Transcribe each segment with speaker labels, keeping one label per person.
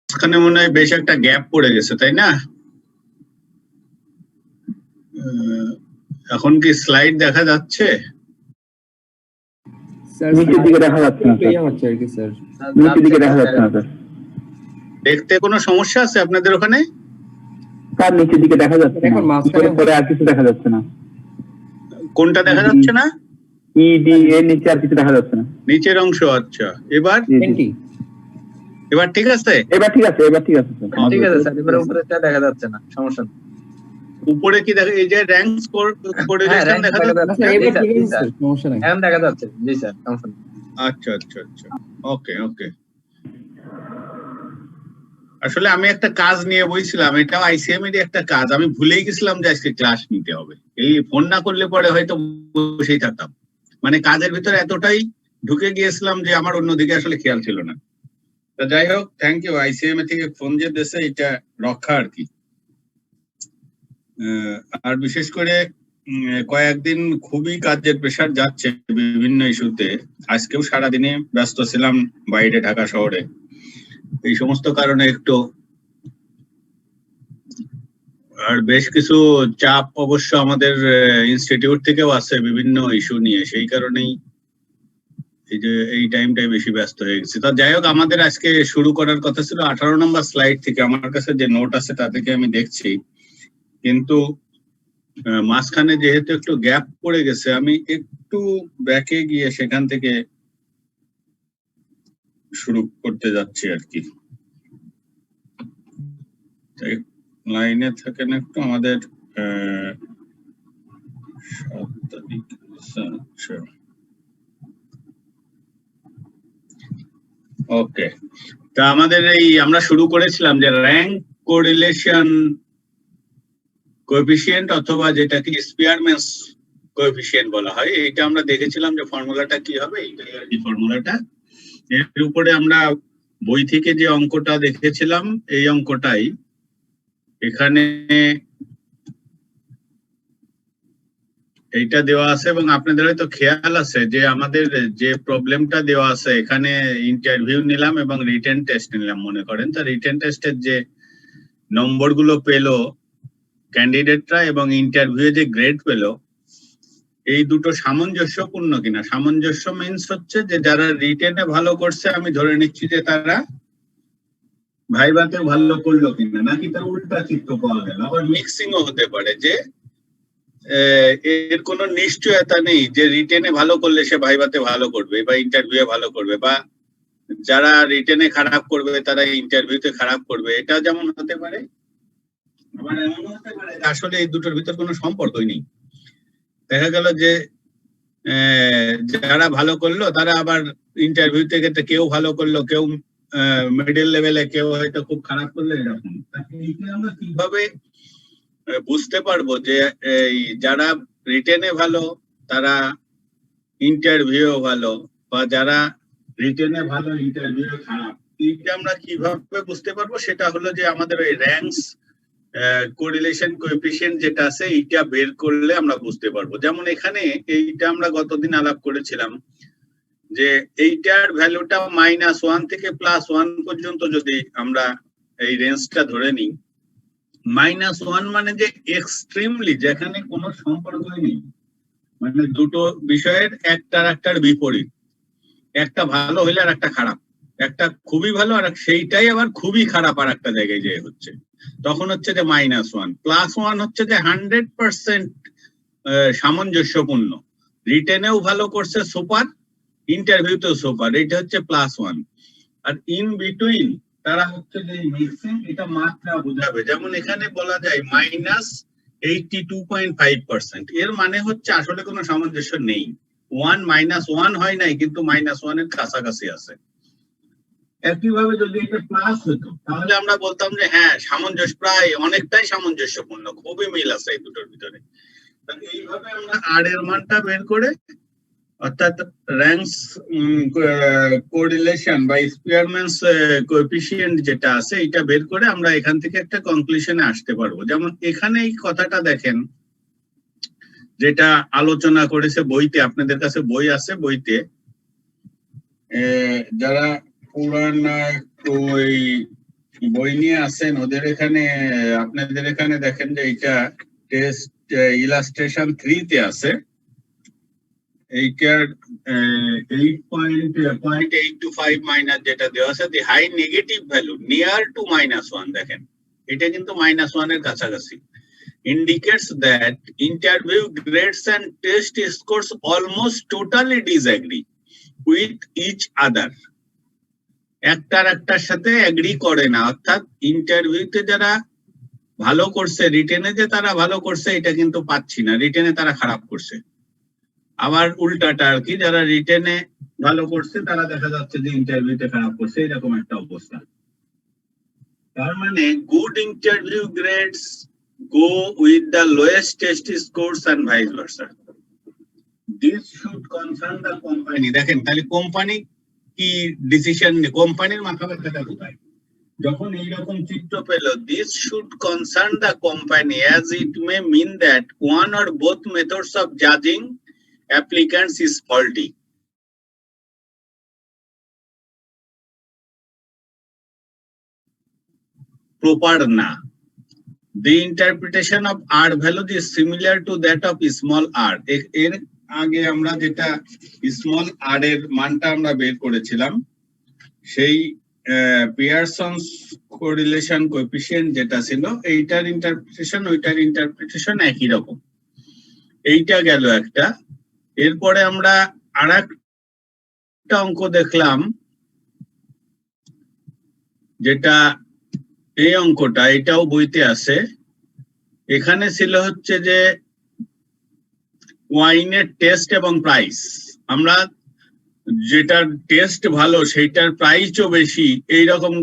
Speaker 1: এখানে মনে হয় বেশ একটা গ্যাপ পড়ে গেছে, তাই না? এখন কি স্লাইড দেখা যাচ্ছে?
Speaker 2: নিচের দিকে দেখা যাচ্ছে না স্যার। নিচের দিকে দেখা যাচ্ছে না স্যার।
Speaker 1: দেখতে কোনো সমস্যা আছে আপনাদের ওখানে?
Speaker 2: স্যার নিচের দিকে দেখা যাচ্ছে না, পরে আর কিছু দেখা যাচ্ছে না।
Speaker 1: কোনটা দেখা যাচ্ছে না?
Speaker 2: ইডি এর নিচে আর কিছু দেখা যাচ্ছে না,
Speaker 1: নিচের অংশ। আচ্ছা, এবার এবার ঠিক আছে?
Speaker 2: এবার ঠিক আছে, এবার ঠিক আছে স্যার।
Speaker 3: ঠিক আছে স্যার, এবার উপরেটা দেখা যাচ্ছে না, সমস্যা নেই।
Speaker 1: উপরে কি দেখা, এই যে র্যাঙ্কস কোরিলেশন দেখা যাচ্ছে?
Speaker 3: সমস্যা নেই, এখন দেখা যাচ্ছে। জি স্যার, সমস্যা নেই।
Speaker 1: আচ্ছা আচ্ছা আচ্ছা, ওকে ওকে। আসলে আমি একটা কাজ নিয়ে বইছিলাম, এটাও আইসিএম এর একটা কাজ, আমি ভুলেই গেছিলাম যে আজকে ক্লাস নিতে হবে। এই ফোন না করলে পরে হয়তো বসেই থাকতাম, মানে কাজের ভিতরে এতটাই ঢুকে গিয়েছিলাম যে আমার অন্যদিকে আসলে খেয়াল ছিল না। তো যাই হোক, থ্যাংক ইউ আইসিএম থেকে ফোন যে দেশে, এটা রক্ষা আর কি। আর বিশেষ করে কয়েকদিন খুবই কাজের প্রেশার যাচ্ছে বিভিন্ন ইস্যুতে। আজকেও সারাদিনে ব্যস্ত ছিলাম বাইরে ঢাকা শহরে, এই সমস্ত কারণে একটু। আর বেশ কিছু চাপ অবশ্য আমাদের ইনস্টিটিউট থেকেও আছে বিভিন্ন ইস্যু নিয়ে, সেই কারণেই এই যে এই টাইমটাই বেশি ব্যস্ত হয়ে গেছে। তা যাই হোক, আমাদের আজকে শুরু করার কথা ছিল 18 নম্বর স্লাইড থেকে। আমার কাছে যে নোট আছে তা থেকে আমি দেখছি, কিন্তু মাঝখানে যেহেতু একটু গ্যাপ পড়ে গেছে, আমি একটু ব্যাকে গিয়ে সেখান থেকে শুরু করতে যাচ্ছি আর কি। লাইনে থাকেন একটু, আমাদের ওকে। তা আমাদের এই আমরা শুরু করেছিলাম যে র্যাঙ্ক কোরিলেশন কোএফিসিয়েন্ট অথবা যেটাকে স্পিয়ারম্যানস কোএফিসিয়েন্ট বলা হয়, এটা আমরা দেখেছিলাম যে ফর্মুলাটা কি হবে। এইটাই আর কি ফর্মুলাটা। এর উপরে আমরা বই থেকে যে অঙ্কটা দেখেছিলাম, এই অঙ্কটাই এখানে এইটা দেওয়া আছে। এবং আপনাদের হয়তো খেয়াল আছে যে আমাদের যে প্রবলেমটা দেওয়া আছে, এখানে ইন্টারভিউ নিলাম এবং রিটেন টেস্ট নিলাম মনে করেন। তা রিটেন টেস্টের যে নম্বরগুলো পেলো ক্যান্ডিডেটরা এবং ইন্টারভিউ যে গ্রেড পেলো, এই দুটো সামঞ্জস্যপূর্ণ কিনা। সামঞ্জস্য মিন্স হচ্ছে যে যারা রিটেনে ভালো করছে, আমি ধরে নিচ্ছি যে তারা ভাইভাতেও ভালো করলো কিনা, নাকি তার উল্টা চিত্র পাওয়া গেল। আবার মিক্সিংও হতে পারে, যে এর কোনো নিশ্চয়তা নেই যে রিটেনে ভালো করলে সে ভাইভাতে ভালো করবে বা ইন্টারভিউ ভালো করবে, বা যারা রিটেনে খারাপ করবে তারা ইন্টারভিউতে খারাপ করবে। এটা যেমন হতে পারে, আবার এমন হতে পারে আসলে এই দুটোর ভিতর কোনো সম্পর্কই নেই। দেখা গেল যে যারা ভালো করলো তারা আবার ইন্টারভিউ থেকে কেউ ভালো করলো, কেউ মিডল লেভেলে, কেউ হয়তো খুব খারাপ করলো, এরকম। আমরা কিভাবে বুঝতে পারবো যে এই যারা রিটেনে ভালো তারা ইন্টারভিউ ভালো, বা যারা রিটেনে ভালো ইন্টারভিউ খারাপ? এইটা আমরা কিভাবে বুঝতে পারবো? সেটা হলো যে আমাদের ওই র্যাঙ্কস কোরিলেশন কোএফিসিয়েন্ট যেটা আছে, এইটা বের করলে আমরা বুঝতে পারবো। যেমন এখানে এইটা আমরা গতদিন আলাপ করেছিলাম যে এইটার ভ্যালুটা -1 থেকে +1 পর্যন্ত যদি আমরা এই রেঞ্জটা ধরে নিই, -1 মানে যে এক্সট্রিমলি, যেখানে কোনো সম্পর্কই নেই, মানে দুটো বিষয়ের একটার বিপরীত, একটা ভালো হইলে আর একটা খারাপ, একটা খুবই ভালো আর সেইটাই আবার খুবই খারাপ আর একটা জায়গায় যে হচ্ছে, তখন হচ্ছে যে -1। +1 হচ্ছে যে 100% সামঞ্জস্যপূর্ণ, রিটেনেও ভালো করছে সুপার, ইন্টারভিউতেও সুপার, এটা হচ্ছে +1। আর ইন বিটুইন তারা হচ্ছে যে মিক্সিং, এটা মাত্রা বোঝাবে। যেমন এখানে বলা যায় -82.5%, এর মানে হচ্ছে আসলে কোনো সামঞ্জস্য নেই। 1 হয় নাই, কিন্তু -1 এর কাছাকাছি আছে। একইভাবে যদি এটা প্লাস হতো, তাহলে আমরা বলতাম যে হ্যাঁ সামঞ্জস্য, প্রায় অনেকটাই সামঞ্জস্যপূর্ণ, খুবই মিল আছে এই দুটোর ভিতরে। এইভাবে আমরা আর এর মানটা বের করে, অর্থাৎ র্যাঙ্কস কোরিলেশন বা স্পিয়ারম্যানস কোএফিসিয়েন্ট যেটা আছে, এটা বের করে আমরা এখান থেকে একটা কনক্লুশনে আসতে পারবো। যেমন এখানে এই কথাটা দেখেন, যেটা আলোচনা করেছে বইতে, আপনাদের কাছে বই আছে, বইতে যারা পুরানা ওই বই নিয়ে আসেন ওদের এখানে, আপনাদের এখানে দেখেন যে এইটা টেস্ট ইলাস্ট্রেশন 3 তে আছে। এইটার 8.825 মাইনাস যেটা দেওয়া আছে, the high negative value near to -1, দেখেন এটা কিন্তু -1 এর কাছাকাছি, indicates that interview grades and test scores almost totally disagree with each other. একটার সাথে এগ্রি করে না, অর্থাৎ ইন্টারভিউতে যারা ভালো করছে, রিটেনে যে তারা ভালো করছে এটা কিন্তু পাচ্ছি না, রিটেনে তারা খারাপ করছে। আবার উল্টাটা আর কি, যারা রিটেনে ভালো করছে তারা দেখা যাচ্ছে যে ইন্টারভিউতে খারাপ করছে, এরকম একটা অবস্থা। তার মানে good interview grades go with the lowest test scores and vice versa. This should concern the company. দেখেন তাহলে কোম্পানি কি ডিসিশন, কোম্পানির মাথা ব্যথাটা কোথায় যখন এইরকম চিত্র পেল? This should concern the company as it may mean that one or both methods of judging applicants is faulty. Proper না। The interpretation of R value is similar to that of small r. এর আগে আমরা যেটা small r এর মানটা আমরা বের করেছিলাম, সেই পিয়ারসনস কোরিলেশন কোএফিশিয়েন্ট যেটা ছিল, এইটার ইন্টারপ্রিটেশন ওইটার ইন্টারপ্রিটেশন একই রকম। এইটা গেল একটা। এরপরে আমরা আরেকটা অঙ্ক দেখলাম, যেটা এই অঙ্কটা, এটাও বইতে আছে। এখানে ছিল হচ্ছে যে ওয়াইনের টেস্ট এবং প্রাইস, আমরা যেটার টেস্ট ভালো সেইটার প্রাইসও বেশি, এইরকম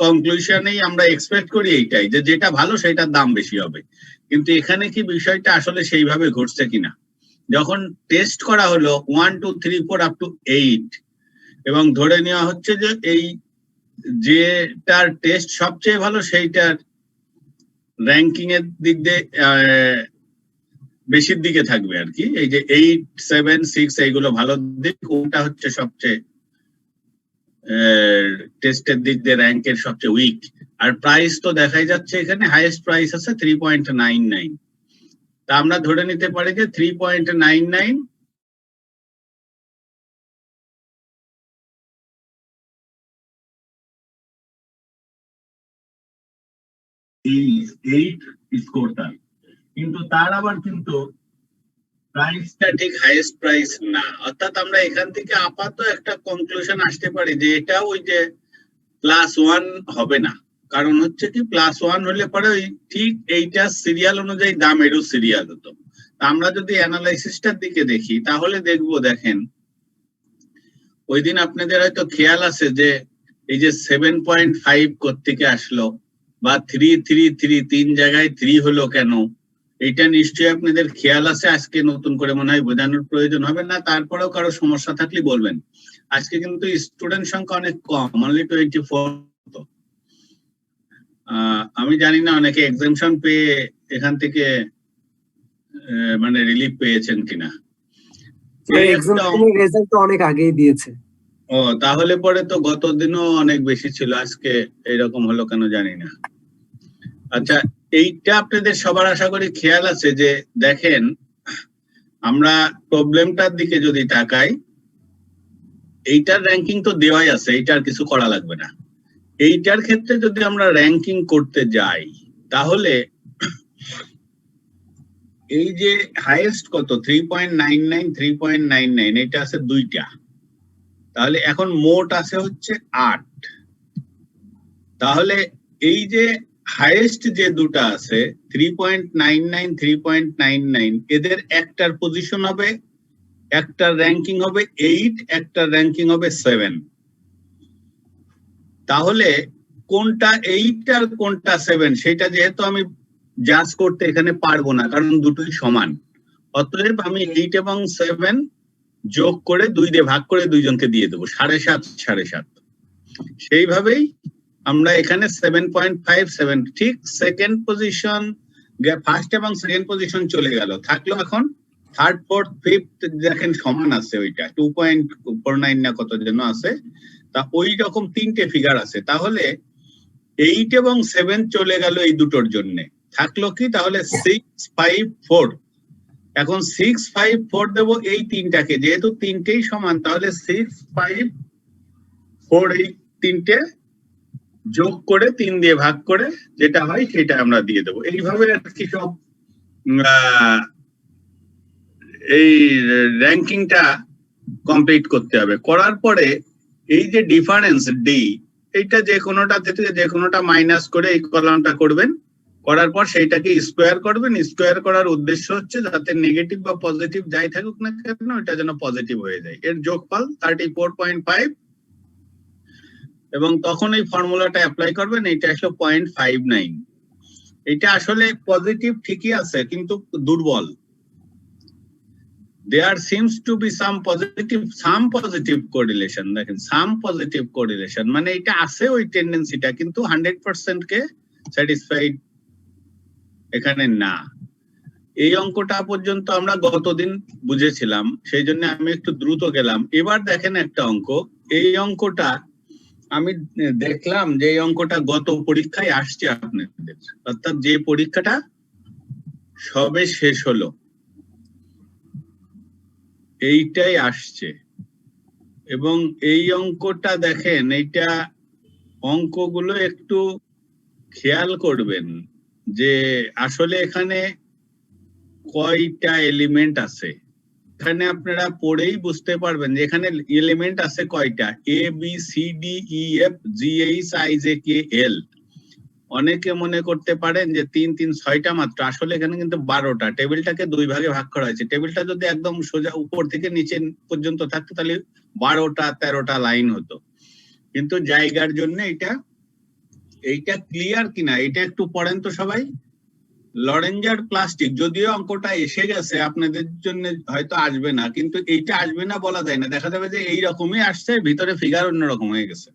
Speaker 1: কনক্লুশনেই আমরা এক্সপেক্ট করি এইটাই, যে যেটা ভালো সেটার দাম বেশি হবে। কিন্তু এখানে কি বিষয়টা আসলে সেইভাবে ঘটছে কিনা? যখন টেস্ট করা হলো 1 2 3 4 আপ টু 8, এবং ধরে নেওয়া হচ্ছে যে এই যেটার টেস্ট সবচেয়ে ভালো সেইটার র্যাঙ্কিং এর দিক দিয়ে বেশির দিকে থাকবে আর কি। এই যে 8 7 6 এইগুলো ভালো দিক, ওটা হচ্ছে সবচেয়ে টেস্টের দিক দিয়ে র্যাঙ্কের সবচেয়ে উইক। আর প্রাইস তো দেখাই যাচ্ছে এখানে হাইয়েস্ট প্রাইস আছে 3.99। তা আমরা ধরে নিতে পারি যে 3.99 8 স্কোরটা, কিন্তু তার আবার কিন্তু প্রাইসটা ঠিক হাইয়েস্ট প্রাইস না। অর্থাৎ আমরা এখান থেকে আপাতত একটা কনক্লুশন আসতে পারি যে এটা ওই যে +1 হবে না। কারণ হচ্ছে কি, +1 হলে পরে ওই ঠিক এইটা সিরিয়াল অনুযায়ী দামেরও সিরিয়াল হতো। আমরা যদি অ্যানালাইসিসটার দিকে দেখি তাহলে দেখবো, দেখেন ওই দিন আপনাদের হয়তো খেয়াল আছে যে এই যে 7.5 কোত্থেকে আসলো, বা 3 3 3 তিন জায়গায় 3 হলো কেন, এটা নিশ্চয়ই আপনাদের খেয়াল আছে। আজকে নতুন করে মনে হয় বোঝানোর প্রয়োজন হবে না, তারপরেও কারো সমস্যা থাকলে বলবেন। আজকে কিন্তু স্টুডেন্ট সংখ্যা অনেক কম, অনলি 24। আমি জানি না অনেকে এক্সামশন পেয়ে এখান থেকে মানে রিলিফ পেয়েছেন কিনা।
Speaker 4: রেজাল্ট তো অনেক আগেই দিয়েছে।
Speaker 1: ও, তাহলে পরে তো গত দিনও অনেক বেশি ছিল, আজকে এরকম হলো কেন জানি না। আচ্ছা, এইটা আপনাদের সবার আশা করি খেয়াল আছে যে দেখেন আমরা প্রবলেমটার দিকে যদি তাকাই, এইটার র্যাঙ্কিং তো দেওয়াই আছে, এইটার কিছু করা লাগবে না। এইটার ক্ষেত্রে যদি আমরা র্যাঙ্কিং করতে যাই তাহলে এই যে হাইয়েস্ট কত 3.99 3.99, এটা আছে দুইটা, তাহলে এখন মোট আছে হচ্ছে 8। তাহলে এই যে হাইয়েস্ট যে দুটো আছে 3.99 3.99, এদের একটার পজিশন হবে, একটার র্যাঙ্কিং হবে 8, একটার র্যাঙ্কিং হবে 7। তাহলে কোনটা 8 আর কোনটা 7 সেটা যেহেতু আমি জাজ করতে এখানে পারবো না, কারণ দুটোই সমান। অতএব আমি 8 এবং 7 যোগ করে 2 দিয়ে ভাগ করে দুইজনকে দিয়ে দেবো, 7.5 7.5। সেইভাবেই আমরা এখানে 7.57, ঠিক সেকেন্ড পজিশন, ফার্স্ট এবং সেকেন্ড পজিশন চলে গেল, থাকলো এখন থার্ড ফোর্থ ফিফথ দেখেন সমান আছে, ওইটা 2.49 না কত যেন আছে। তা ওই রকম 3টে ফিগার আছে। তাহলে 8 এবং 7 চলে গেল এই দুটোর জন্য, থাকলো কি তাহলে 6 5 4। এখন 6 5 4 দেব এই তিনটাকে, যেহেতু তিনটেই সমান তাহলে 6 5 4 এই তিনটে যোগ করে 3 দিয়ে ভাগ করে যেটা হয় সেটা আমরা দিয়ে দেবো। এইভাবে আর কি সব এই র্যাঙ্কিংটা কমপ্লিট করতে হবে। করার পরে এই যে ডিফারেন্স ডি, এইটা যে কোনোটা থেকে যে কোনোটা মাইনাস করে এই কলামটা করবেন, করার পর সেইটাকে স্কোয়ার করবেন। স্কোয়ার করার উদ্দেশ্য হচ্ছে যাতে নেগেটিভ বা পজিটিভ যাই থাকুক না কেন এটা যেন পজিটিভ হয়ে যায়। এর যোগফল 34.5 এবং তখন এই ফর্মুলাটা অ্যাপ্লাই করবেন, এইটা আসলে 0.59। এটা আসলে পজিটিভ ঠিকই আছে কিন্তু দুর্বল। There seems to be some positive correlation, দেখেন some positive correlation মানে এটা আছে ওই টেন্ডেন্সিটা, কিন্তু 100% কে স্যাটিসফাইড এখানে না। এই অঙ্কটা পর্যন্ত আমরা গতদিন বুঝেছিলাম, সেই জন্য আমি একটু দ্রুত গেলাম। এবার দেখেন একটা অঙ্ক, এই অঙ্কটা আমি দেখলাম যে এই অঙ্কটা গত পরীক্ষায় আসছে আপনাদের, অর্থাৎ যে পরীক্ষাটা সবে শেষ হলো এইটাই আসছে। এবং এই অঙ্কটা দেখেন, এইটা অঙ্কগুলো একটু খেয়াল করবেন যে আসলে এখানে কয়টা এলিমেন্ট আছে। এখানে আপনারা পড়েই বুঝতে পারবেন যে এখানে এলিমেন্ট আছে কয়টা, A B C D E F G H I J K L. অনেকে মনে করতে পারেন যে 3 3 6টা মাত্র, আসলে এখানে কিন্তু 12টা। টেবিলটাকে দুই ভাগে ভাগ করা হয়েছে। টেবিলটা যদি একদম সোজা উপর থেকে নিচে পর্যন্ত থাকতো তাহলে 12টা 13টা লাইন হতো, কিন্তু জায়গার জন্য এইটা ক্লিয়ার কিনা এটা একটু পড়েন তো সবাই। লরেঞ্জার প্লাস্টিক, যদিও অঙ্কটা এসে গেছে আপনাদের জন্য হয়তো আসবে না, কিন্তু এইটা আসবে না বলা যায় না। দেখা যাবে যে এইরকমই আসছে, ভিতরে ফিগার অন্যরকম হয়ে গেছে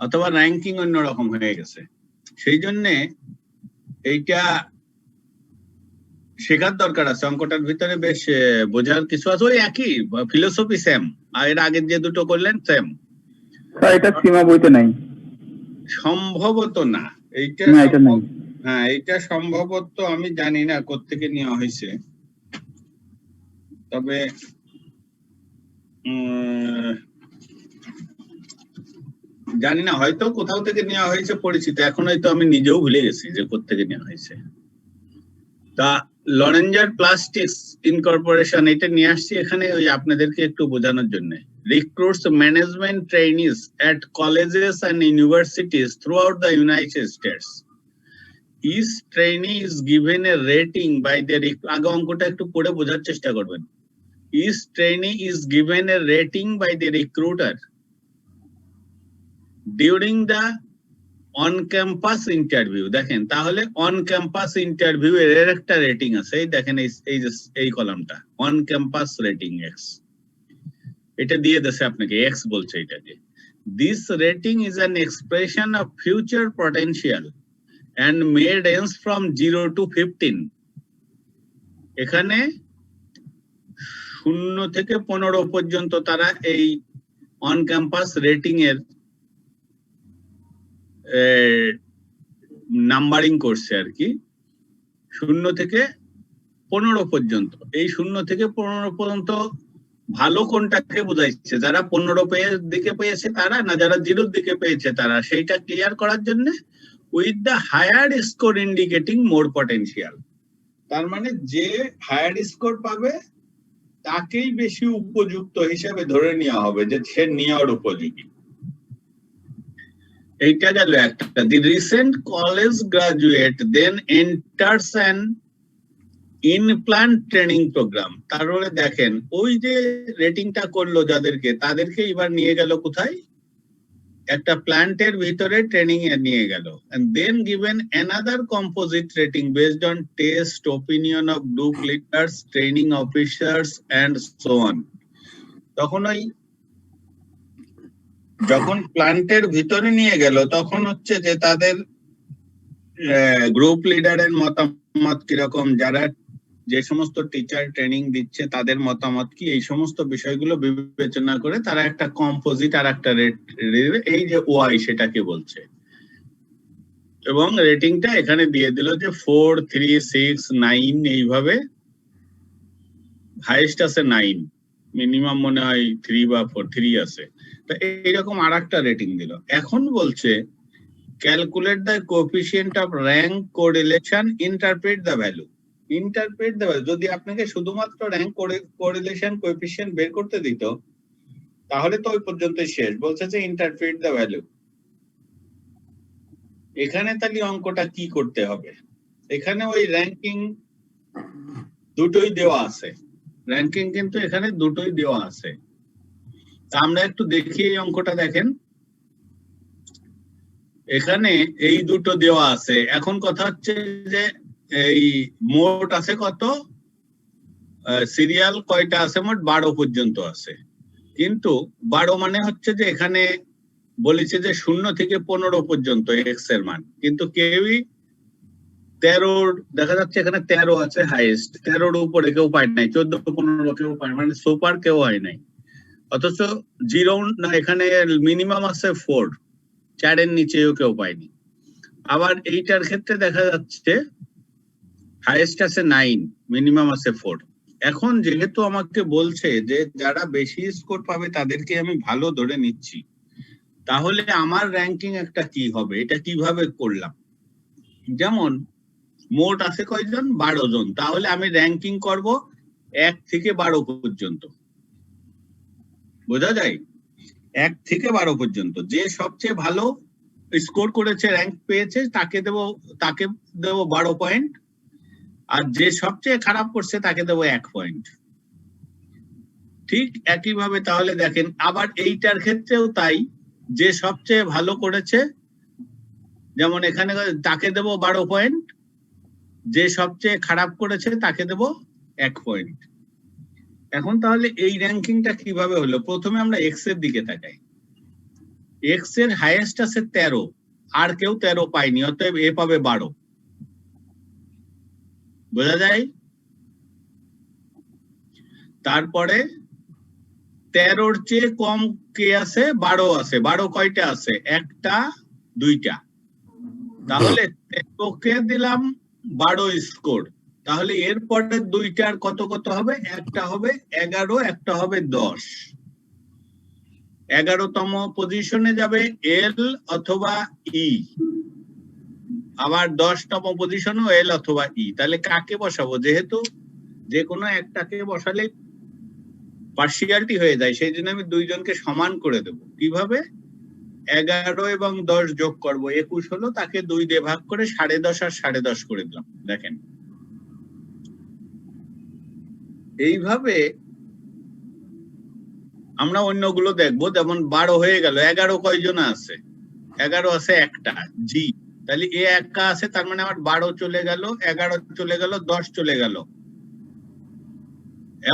Speaker 1: অথবা র্যাঙ্কিং অন্যরকম হয়ে গেছে। সেই জন্যে এইটা শেখার দরকার আছে। অঙ্কটার ভিতরে বেশ বোঝার কিছু আছে, ওই একই ফিলোসফি সেম, আর এর আগের যে দুটো করলেন সেম।
Speaker 2: এটা সীমা বইতে নাই
Speaker 1: সম্ভবত না, এইটা
Speaker 2: নাই।
Speaker 1: হ্যাঁ এইটা সম্ভবত আমি জানি না কোত্থেকে নেওয়া হয়েছে, তবে জানি না, হয়তো কোথাও থেকে নেওয়া হয়েছে পরিচিত, এখন হয়তো আমি নিজেও ভুলে গেছি যে কোত্থেকে নেওয়া হয়েছে। তা লরেঞ্জার প্লাস্টিক্স ইনকর্পোরেশন এটা নিয়ে আসছি এখানে ওই আপনাদেরকে একটু বোঝানোর জন্য। Recruits management trainees at colleges and universities throughout the United States. Each trainee is given a rating by the আগে অঙ্কটা একটু পড়ে বোঝার চেষ্টা করবেন। Each trainee is given a rating by the recruiter during the on campus interview। দেখেন তাহলে on campus interview এর একটা রেটিং আছে, এই দেখেন এই কলামটা অন ক্যাম্পাস রেটিং এক্স, এটা দিয়ে দেছে আপনাকে, এক্স বলছে এটাকে। This rating is an expression of future potential and may range from 0 to 15। এখানে 0 থেকে 15 পর্যন্ত তারা এই অন ক্যাম্পাস রেটিং এর নাম্বারিং করছে আর কি, 0 থেকে 15 পর্যন্ত। এই 0 থেকে 15 পর্যন্ত ভালো কোনটাকে বোঝাইছে, যারা 15 দিকে পেয়েছে তারা না যারা 0 দিকে পেয়েছে তারা, সেইটা ক্লিয়ার করার জন্য with the higher score indicating more potential। তার মানে যে হায়ার স্কোর পাবে তাকেই বেশি উপযুক্ত হিসেবে ধরে নেওয়া হবে যে সে নেওয়ার উপযোগী। এইটা গেল একটা। The recent college graduate then enters an in plant training programme. তারপরে দেখেন ওই যে রেটিংটা করলো যাদেরকে, তাদেরকে এবার নিয়ে গেল কোথায়, একটা প্ল্যান্টের ভিতরে ট্রেনিং এ নিয়ে গেল। and then given another composite rating based on taste, opinion of group leaders, training officers and so on। তখন ওই যখন প্ল্যান্টের ভিতরে নিয়ে গেল তখন হচ্ছে যে তাদের গ্রুপ লিডারের মতামত কিরকম, যারা যে সমস্ত টিচার ট্রেনিং দিচ্ছে তাদের মতামত কি, এই সমস্ত বিষয়গুলো বিবেচনা করে তারা একটা কম্পোজিট আর একটা রেট, এই যে ওয়াই সেটাকে বলছে। এবং রেটিংটা এখানে দিয়ে দিল যে 4, 3, 6, 9 এইভাবে। হাইয়েস্ট আছে 9, মিনিমাম মনে হয় 3 বা 4, 3 আছে। তো এইরকম আর একটা রেটিং দিল। এখন বলছে calculate the coefficient of rank correlation, interpret the value. Interpret the value, যদি আপনাকে শুধুমাত্র র্যাঙ্ক কোরিলেশন কোএফিসিয়েন্ট বের করতে দিত তাহলে তো ওই পর্যন্ত শেষ। বলছে যে ইন্টারপ্রেট দ্য ভ্যালু। এখানে তাহলে অঙ্কটা কি করতে হবে? এখানে ওই র্যাঙ্কিং দুটোই দেওয়া আছে, র্যাঙ্কিং কিন্তু এখানে দুটোই দেওয়া আছে। তা আমরা একটু দেখি এই অঙ্কটা দেখেন। এখানে এই দুটো দেওয়া আছে। এখন কথা হচ্ছে যে এই মোট আছে কত, সিরিয়াল কয়টা আছে? মোট 12 পর্যন্ত আছে। কিন্তু 12 মানে হচ্ছে যে এখানে বলেছে যে 0 থেকে 15 পর্যন্ত এক্স এর মান, কিন্তু কেউই 13 দেখা যাচ্ছে এখানে 13 আছে হাইয়েস্ট, 13-র উপরে কেউ পায় নাই, 14, 15 কেউ পায়, মানে সুপার কেউ হয় নাই। অথচ 0 না, এখানে মিনিমাম আছে 4, 4-এর নিচেও কেউ পায়নি। আবার এইটার ক্ষেত্রে দেখা যাচ্ছে হাইয়েস্ট আছে 9, মিনিমাম আছে 4। এখন যেহেতু আমাকে বলছে যে যারা বেশি স্কোর পাবে তাদেরকে আমি ভালো ধরে নিচ্ছি, তাহলে আমার র্যাঙ্কিং একটা কি হবে? এটা কিভাবে করলাম? যেমন মোট আছে কয়জন? 12 জন। তাহলে আমি র্যাঙ্কিং করব 1 থেকে 12 পর্যন্ত। বোঝা যায়? 1 থেকে 12 পর্যন্ত। যে সবচেয়ে ভালো স্কোর করেছে, র্যাঙ্ক পেয়েছে, তাকে দেব 12 পয়েন্ট। আর যে সবচেয়ে খারাপ করছে তাকে দেব 1 পয়েন্ট। ঠিক একইভাবে তাহলে দেখেন আবার এইটার ক্ষেত্রেও তাই, যে সবচেয়ে ভালো করেছে, যেমন এখানে তাকে দেব 12 পয়েন্ট, যে সবচেয়ে খারাপ করেছে তাকে দেব 1 পয়েন্ট। এখন তাহলে এই র্যাঙ্কিংটা কিভাবে হলো? প্রথমে আমরা এক্স এর দিকে তাকাই। এক্স এর হাইয়েস্ট আছে 13, আর কেউ 13 পায়নি, অতএব এ পাবে 12। বোঝা যায়? তারপরে 13-র চেয়ে কম কে আছে? 12 আছে। 12 কয়টা আছে? 1টা, 2টা। তাহলে 13-কে দিলাম 12 স্কোর। তাহলে এর পরের 2টার কত কত হবে? একটা হবে 11, একটা হবে 10। 11তম পজিশনে যাবে এল অথবা ই, আবার 10তম পজিশনও এল অথবা ই। তাহলে কাকে বসাবো? যেহেতু যে কোনো একটাকে বসালে পার্সিয়ালিটি হয়ে যায়, সেই জন্য আমি দুইজনকে সমান করে দেব। কিভাবে? 11 এবং 10 যোগ করব, 21 হলো, তাকে 2 দিয়ে ভাগ করে 10.5 আর 10.5 করে দিলাম। দেখেন এইভাবে আমরা অন্যগুলো দেখবো। যেমন 12 হয়ে গেল, 11 কয়জন আছে? 11 আছে একটা, জি। তাহলে এ একা আছে, তার মানে আমার 12 চলে গেল, 11 চলে গেল, 10 চলে গেল।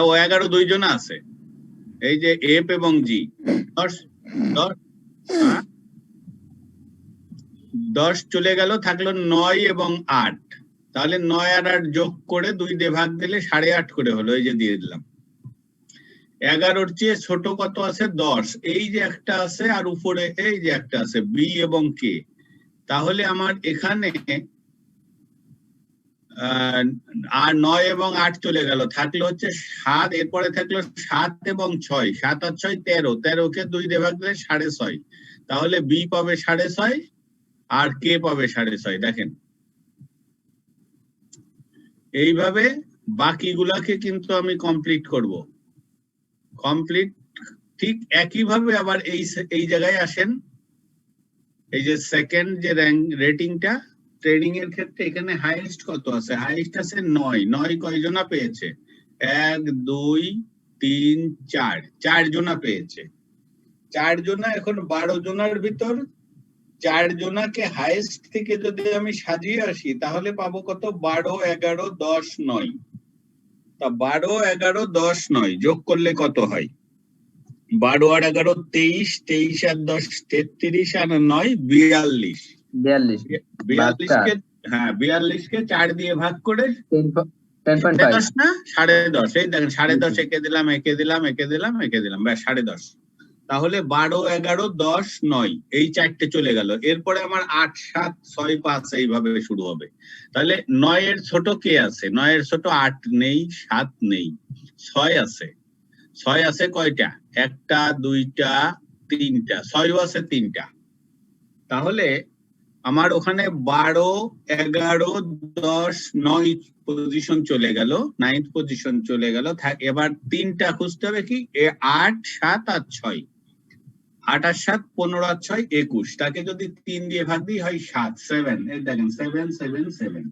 Speaker 1: ও 11 দুইজন আছে, এই যে এফ এবং জি। 10 চলে গেল, থাকলো 9 এবং 8। তাহলে 9 আর 8 যোগ করে 2 দিয়ে ভাগ দিলে 8.5 করে হলো, এই যে দিয়ে দিলাম। 11-র চেয়ে ছোট কত আছে? 10। এই যে একটা আছে, আর উপরে এই যে একটা আছে, বি এবং কে। তাহলে আমার এখানে আর 9 এবং 8 চলে গেল, থাকলো হচ্ছে 7। এরপরে থাকলো 7 এবং 6, 7 আর 6 13, 13কে 2 দিয়ে ভাগ দিলে 6.5। তাহলে বি পাবে 6.5 আর কে পাবে 6.5। দেখেন এইভাবে বাকিগুলাকে কিন্তু আমি কমপ্লিট করব। কমপ্লিট ঠিক একইভাবে আবার এই জায়গায় আসেন। এই যে সেকেন্ড যে রেটিংটা ট্রেডিং এর ক্ষেত্রে, এখানে হাইয়েস্ট কত আছে? হাইয়েস্ট আছে 9। 9 কয়জনা পেয়েছে? 1, 2, 3, 4, 4 জনা পেয়েছে। 4 জনা। এখন 12 জনার ভিতর 4 জনাকে হাইয়েস্ট থেকে যদি আমি সাজিয়ে আসি তাহলে পাবো কত? 12, 11, 10, 9। তা 12, 11, 10, 9 যোগ করলে কত হয়? 12 আর 11 23, 23 আর 10 33 আর 9 42। 42কে, হ্যাঁ 42কে 4 দিয়ে ভাগ করে 10.5 না 10.5। এই দেখেন 10.5 একে দিলাম, একে দিলাম, একে দিলাম, একে দিলাম, ব্যাস 10.5। তাহলে 12, 11, 10, 9 এই চারটে চলে গেল। এরপরে আমার 8, 7, 6, 5 এইভাবে শুরু হবে। তাহলে 9 এর ছোট কে আছে? 9 এর ছোট 8 নেই, 7 নেই, 6 আছে। 6 আছে কয়টা? 1টা, 2টা, 3টা, 6 আছে 3টা। তাহলে আমার ওখানে 12, 11, 10, 9 পজিশন চলে গেল, 9th পজিশন চলে গেল। এবার 3টা খুঁজতে হবে কি? 8, 7 আর 6। 8 আর 7, 15 আর 6, 21। তাকে যদি 3 দিয়ে ভাগ দিই হয় 7, 7। এই দেখেন 7, 7, 7।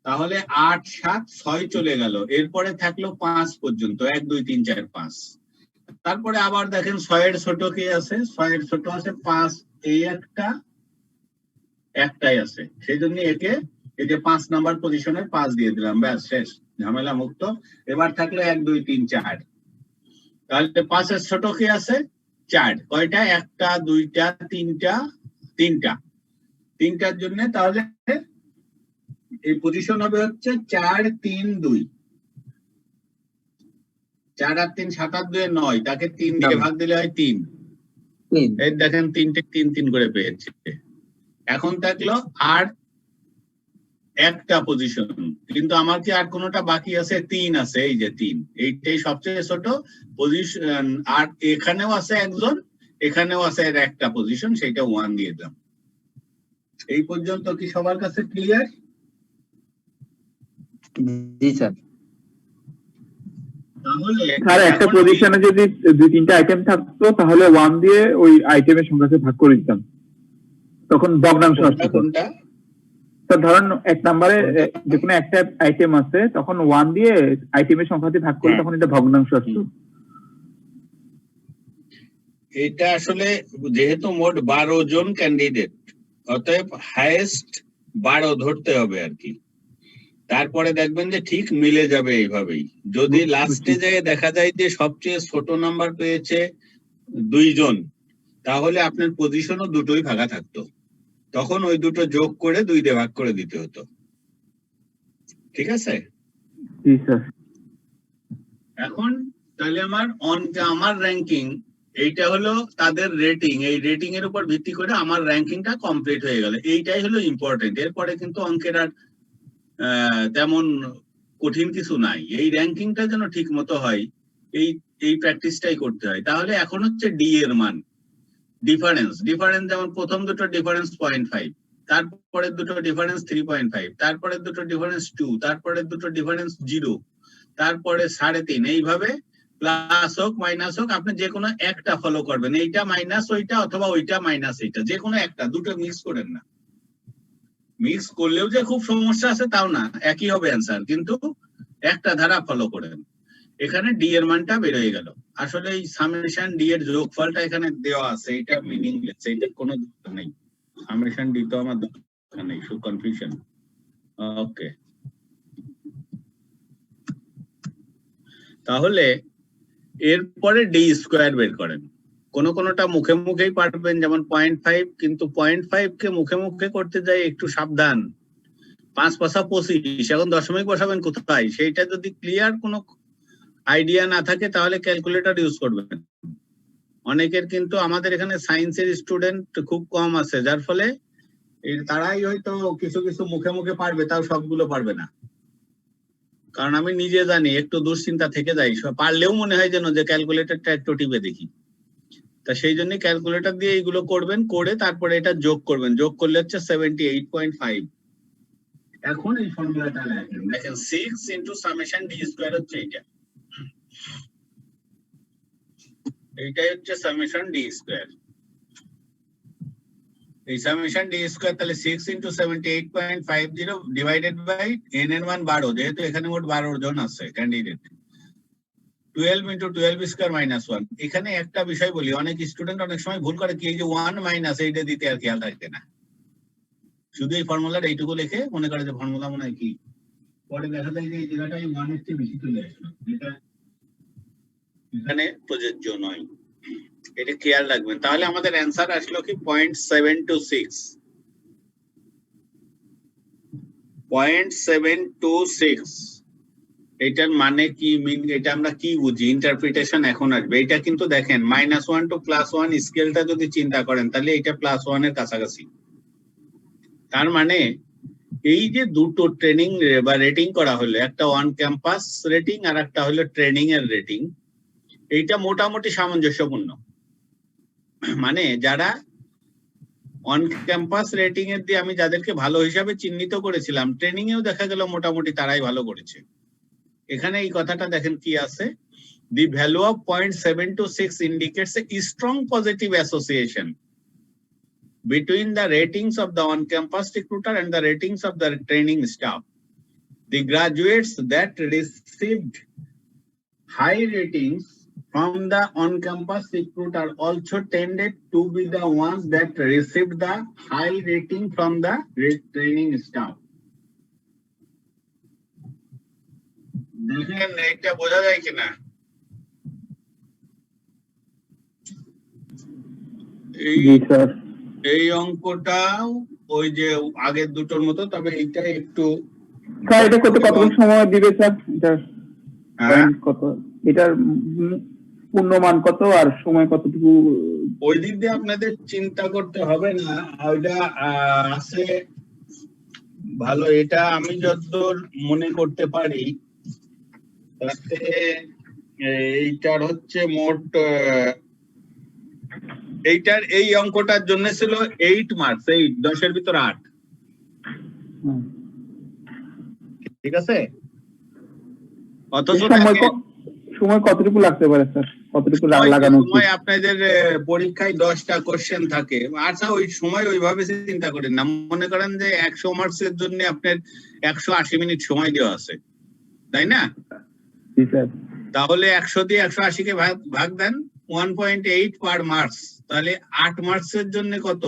Speaker 1: তাহলে 8, 7, 6 চলে গেল। এরপরে থাকলো 5 পর্যন্ত, 1, 2, 3, 4, 5। তারপরে আবার দেখেন 6 এর ছোট কে আছে? 6 এর ছোট আছে 5, এই একটাই আছে। সেই জন্য একে এই যে 5 নাম্বার পজিশনে 5 দিয়ে দিলাম, ব্যাস শেষ, ঝামেলা মুক্ত। এবার থাকলো 1, 2, 3, 4। তাহলে 5 এর ছোট কে আছে? 4। কয়টা? 1টা, 2টা, 3টা, 3টা। 3টার জন্য তাহলে এই পজিশন হবে হচ্ছে 4, 3, 2। 4 আর 3, 7 আর 2, 9। তাকে 3 দিয়ে ভাগ দিলে হয় 3। এই দেখেন 3টে 3, 3 করে পেয়েছে। এখন থাকলো আর একটা পজিশন, কিন্তু আমার কি আর কোনোটা বাকি আছে? 3 আছে, এই যে 3, এইটাই সবচেয়ে ছোট পজিশন। আর এখানেও আছে একজন, এখানেও আছে একটা পজিশন, সেইটা 1 দিয়ে দিলাম। এই পর্যন্ত কি সবার কাছে ক্লিয়ার?
Speaker 3: জি স্যার।
Speaker 1: তাহলে
Speaker 2: স্যার একটা পজিশনে যদি 2-3টা আইটেম থাকতো তাহলে 1 দিয়ে ওই আইটেমের সংখ্যাকে ভাগ করে দিতাম, তখন ভগ্নাংশ আসতো।
Speaker 1: কোনটা?
Speaker 2: স্যার ধরেন 1 নম্বরে যে কোনো একটা আইটেম আছে, তখন 1 দিয়ে আইটেমের সংখ্যাতে ভাগ করলে তখন এটা ভগ্নাংশ আসতো।
Speaker 1: এটা আসলে যেহেতু মোট 12 জন ক্যান্ডিডেট, অতএব হাইয়েস্ট 12 ধরতে হবে আর কি। তারপরে দেখবেন যে ঠিক মিলে যাবে এইভাবেই। যদি লাস্টে যায় দেখা যায় যে সবচেয়ে ছোট নাম্বার পেয়েছে 2 জন, তাহলে আপনার পজিশনও দুটোই ভাগা থাকতো, তখন ওই দুটো যোগ করে 2 দিয়ে ভাগ করে দিতে হতো। ঠিক আছে?
Speaker 2: জি স্যার।
Speaker 1: এখন তাহলে আমার র্যাঙ্কিং, এইটা হলো তাদের রেটিং। এই রেটিং এর উপর ভিত্তি করে আমার র্যাঙ্কিংটা কমপ্লিট হয়ে গেল। এইটাই হলো ইম্পর্টেন্ট। এরপরে কিন্তু অঙ্কের আর তেমন কঠিন কিছু নাই। এই র্যাঙ্কিংটা যেন ঠিক মতো হয়, এই প্র্যাকটিসটাই করতে হয়। তাহলে এখন হচ্ছে ডি এর মান, ডিফারেন্স। যেমন প্রথম দুটো ডিফারেন্স 0.5, তারপরের দুটো ডিফারেন্স 3.5, তারপরের দুটো ডিফারেন্স 2, তারপরের দুটো ডিফারেন্স 0, তারপরে 3.5। এইভাবে প্লাস হোক মাইনাস হোক, আপনি যে কোনো একটা ফলো করবেন। এইটা মাইনাস ওইটা, অথবা ওইটা মাইনাস এইটা, যে কোনো একটা, দুটো মিক্স করেন না। মিক্স করলেও যে খুব সমস্যা আছে তাও না, একই হবে অ্যান্সার, কিন্তু একটা ধারা ফলো করেন। এখানে ডি এর মানটা বের হয়ে গেল। আসলে এই সামেশন ডি এর যোগফলটা এখানে দেওয়া আছে, এটা মিনিংলেস, এটা কোনো দরকার নেই। সামেশন ডি তো আমার দরকার নেই, শুধু কনফিউশন। ওকে, তাহলে এরপরে ডি স্কোয়ার বের করেন। কোনোটা মুখে মুখেই পারবেন, যেমন 0.5, কিন্তু 0.5 কে মুখে মুখে করতে যাই একটু সাবধান। 5 পাঁচা 25, এখন দশমিক বসাবেন কোথায়, সেইটা যদি ক্লিয়ার কোনো আইডিয়া না থাকে তাহলে ক্যালকুলেটর ইউজ করবেন। অনেকের কিন্তু আমাদের এখানে সায়েন্সের স্টুডেন্ট খুব কম আছে, যার ফলে তারাই হয়তো কিছু কিছু মুখে মুখে পারবে, তাও সবগুলো পারবে না। কারণ আমি নিজে জানি, একটু দুশ্চিন্তা থেকে যায়, পারলেও মনে হয় যেন যে ক্যালকুলেটরটা একটু টিপে দেখি। তা সেই জন্য ক্যালকুলেটর দিয়ে এইগুলো করবেন, করে তারপরে এটা যোগ করবেন। যোগ করলে হচ্ছে 78.5। এখন এই ফর্মুলাটা লেখেন, দেখেন 6 ইন্টু সামেশন ডি স্কোয়ার হচ্ছে এইটা, এইটাই হচ্ছে সামেশন ডি স্কোয়ার। এই সামেশন ডি স্কোয়ার তাহলে 6 ইন্টু 78.50 ডিভাইডেড বাই এন এর মান 12, যেহেতু এখানে মোট 12 জন আছে ক্যান্ডিডেট। 12 into 12 square minus 1। এখানে একটা বিষয় বলি, অনেক স্টুডেন্ট অনেক সময় ভুল করে কি, এই যে 1 মাইনাস এইটা দিতে আর খেয়াল রাখতে না, শুধু এই ফর্মুলাটা এইটুকু লিখে মনে করে যে ফর্মুলা মনে হয় কি, পরে দেখা যায় যে এই জায়গাটাই 1 এর চেয়ে বেশি চলে আসলো, এটা এখানে প্রযোজ্য নয়। এটা খেয়াল রাখবেন। তাহলে আমাদের অ্যান্সার আসলো কি 0.726। 0.726 এটার মানে কি মিন, এটা আমরা কি বুঝি, ইন্টারপ্রিটেশন এখন আসবে। এটা কিন্তু দেখেন -1 to +1 স্কেলটা যদি চিন্তা করেন তাহলে এটা +1 এর কাছাকাছি। তার মানে এই যে দুটো ট্রেনিং বা রেটিং করা হলো, একটা অন ক্যাম্পাস রেটিং আর একটা হলো ট্রেনিং এর রেটিং, এইটা মোটামুটি সামঞ্জস্যপূর্ণ। মানে যারা অন ক্যাম্পাস রেটিং এর দিয়ে আমি যাদেরকে ভালো হিসাবে চিহ্নিত করেছিলাম, ট্রেনিং এও দেখা গেল মোটামুটি তারাই ভালো করেছে। এখানে এই কথাটা দেখেন কি আছে, the value of 0.726 indicates a strong positive association between the ratings of the on-campus recruiter and the ratings of the training staff. The graduates that received high ratings from the on-campus recruiter also tended to be the ones that received the high rating from the training staff. দেখেন এটা বোঝা যায় কিনা? এই অঙ্কটাও ওই যে আগের দুটোর মতো, তবে এইটা একটু
Speaker 2: স্যার এটা কত সময় দিবে স্যার? এটা কত, এটার পূর্ণমান কত আর সময় কতটুকু?
Speaker 1: ওই দিক দিয়ে আপনাদের চিন্তা করতে হবে না, ওইটা আছে ভালো। এটা আমি যতদূর মনে করতে পারি তাতে এইটার হচ্ছে মোট, এইটার এই অঙ্কটার জন্য ছিল 8 মার্কস, 8 10 এর ভিতর 8। ঠিক আছে, অথচ
Speaker 2: সময় কতটুকু লাগতে পারে স্যার? কতটুকু লাগানো
Speaker 1: সময় আপনাদের পরীক্ষায় 10টা কোশ্চেন থাকে। আচ্ছা ওই সময় ওইভাবে চিন্তা করেন না, মনে করেন যে 100 মার্কসের জন্য আপনার 180 মিনিট সময় দেওয়া আছে, তাই না? তাহলে 100 দিয়ে 180 কে ভাগ দেন, 1.8 পার মার্কস, তাহলে 8 মার্কসের জন্য কত?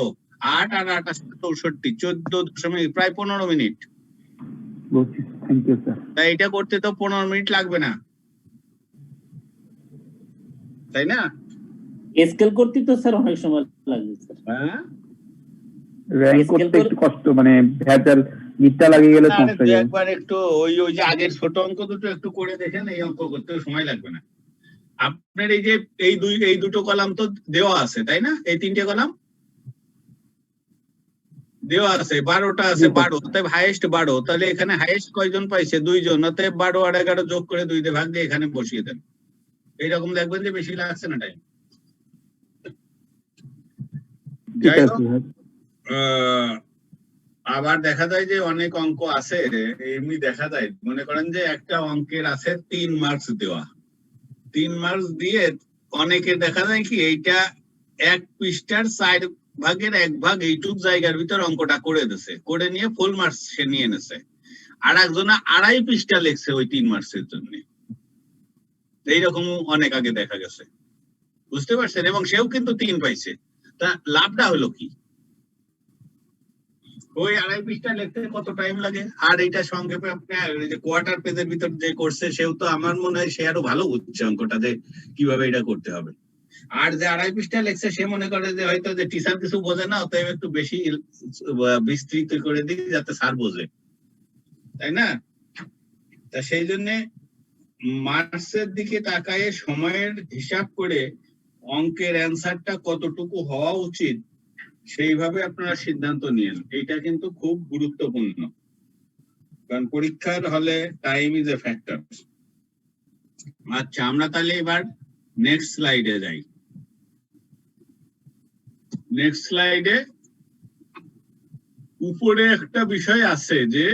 Speaker 1: 8 আর 8 64, 14 প্রায় 15 মিনিট। তাই এটা করতে তো 15 মিনিট লাগবে না, তাই না?
Speaker 4: স্কেল করতে তো স্যার অনেক সময় লাগে স্যার।
Speaker 1: হ্যাঁ,
Speaker 2: র‍্যাঙ্ক করতে একটু কষ্ট, মানে ভেজাল মিথ্যা লাগিয়ে গেলে সমস্যা হয়।
Speaker 1: একবার একটু ওই যে আগের ছোট অঙ্ক দুটো একটু করে দেখেন, এই অঙ্ক করতে সময় লাগবে না আপনার। এই যে এই দুটো কলাম তো দেওয়া আছে, তাই না? এই 3টে কলাম দেওয়া আছে, 12টা আছে, 12, অতএব হাইয়েস্ট 12। তাহলে এখানে হাইয়েস্ট কয়জন পাইছে? 2 জন, অতএব 12 আর 11 যোগ করে 2 দিয়ে ভাগ দিয়ে এখানে বসিয়ে দেন। এইরকম দেখবেন যে বেশি লাগছে না টাইম। আবার দেখা যায় যে অনেক অঙ্ক আছে এমনি দেখা যায়, মনে করেন যে একটা অঙ্কের আছে 3 মার্কস দেওয়া, 3 মার্কস দিয়ে অনেকে দেখা যায় কি এইটা 1 পৃষ্ঠার 4 ভাগের 1 ভাগ এইটুক জায়গার ভিতর অঙ্কটা করে দিছে, করে নিয়ে ফুল মার্কস সে নিয়ে এনেছে। আর একজনা 2.5 পৃষ্ঠা লিখছে ওই 3 মার্কসের জন্য। এইরকম অনেক আগে দেখা গেছে, বুঝতে পারছেন? এবং সেও কিন্তু 3 পাইছে। তা লাভটা হলো কি? ওই 2.5 পৃষ্ঠা লিখতে কত টাইম লাগে, আর এটা সংক্ষেপে আপনার যে কোয়ার্টার পেজের ভিতর যে করছে সেও তো আমার মনে হয় সে আরো ভালো বুঝছে অঙ্কটা যে কিভাবে এটা করতে হবে। আর যে 2.5 পৃষ্ঠা লিখছে সে মনে করে যে হয়তো যে টিচার কিছু বোঝে না, অতএব একটু বেশি বিস্তৃত করে দিই যাতে স্যার বোঝে, তাই না? তা সেই জন্য মার্কসের দিকে তাকায় সময়ের হিসাব করে অঙ্কের অ্যান্সারটা কতটুকু হওয়া উচিত সেইভাবে আপনারা সিদ্ধান্ত নিন। এটা কিন্তু খুব গুরুত্বপূর্ণ, কারণ পরীক্ষার হলে টাইম ইজ এ ফ্যাক্টর। আচ্ছা, আমরা তাহলে এবার নেক্সট স্লাইডে যাই। নেক্সট স্লাইডে উপরে একটা বিষয় আছে যে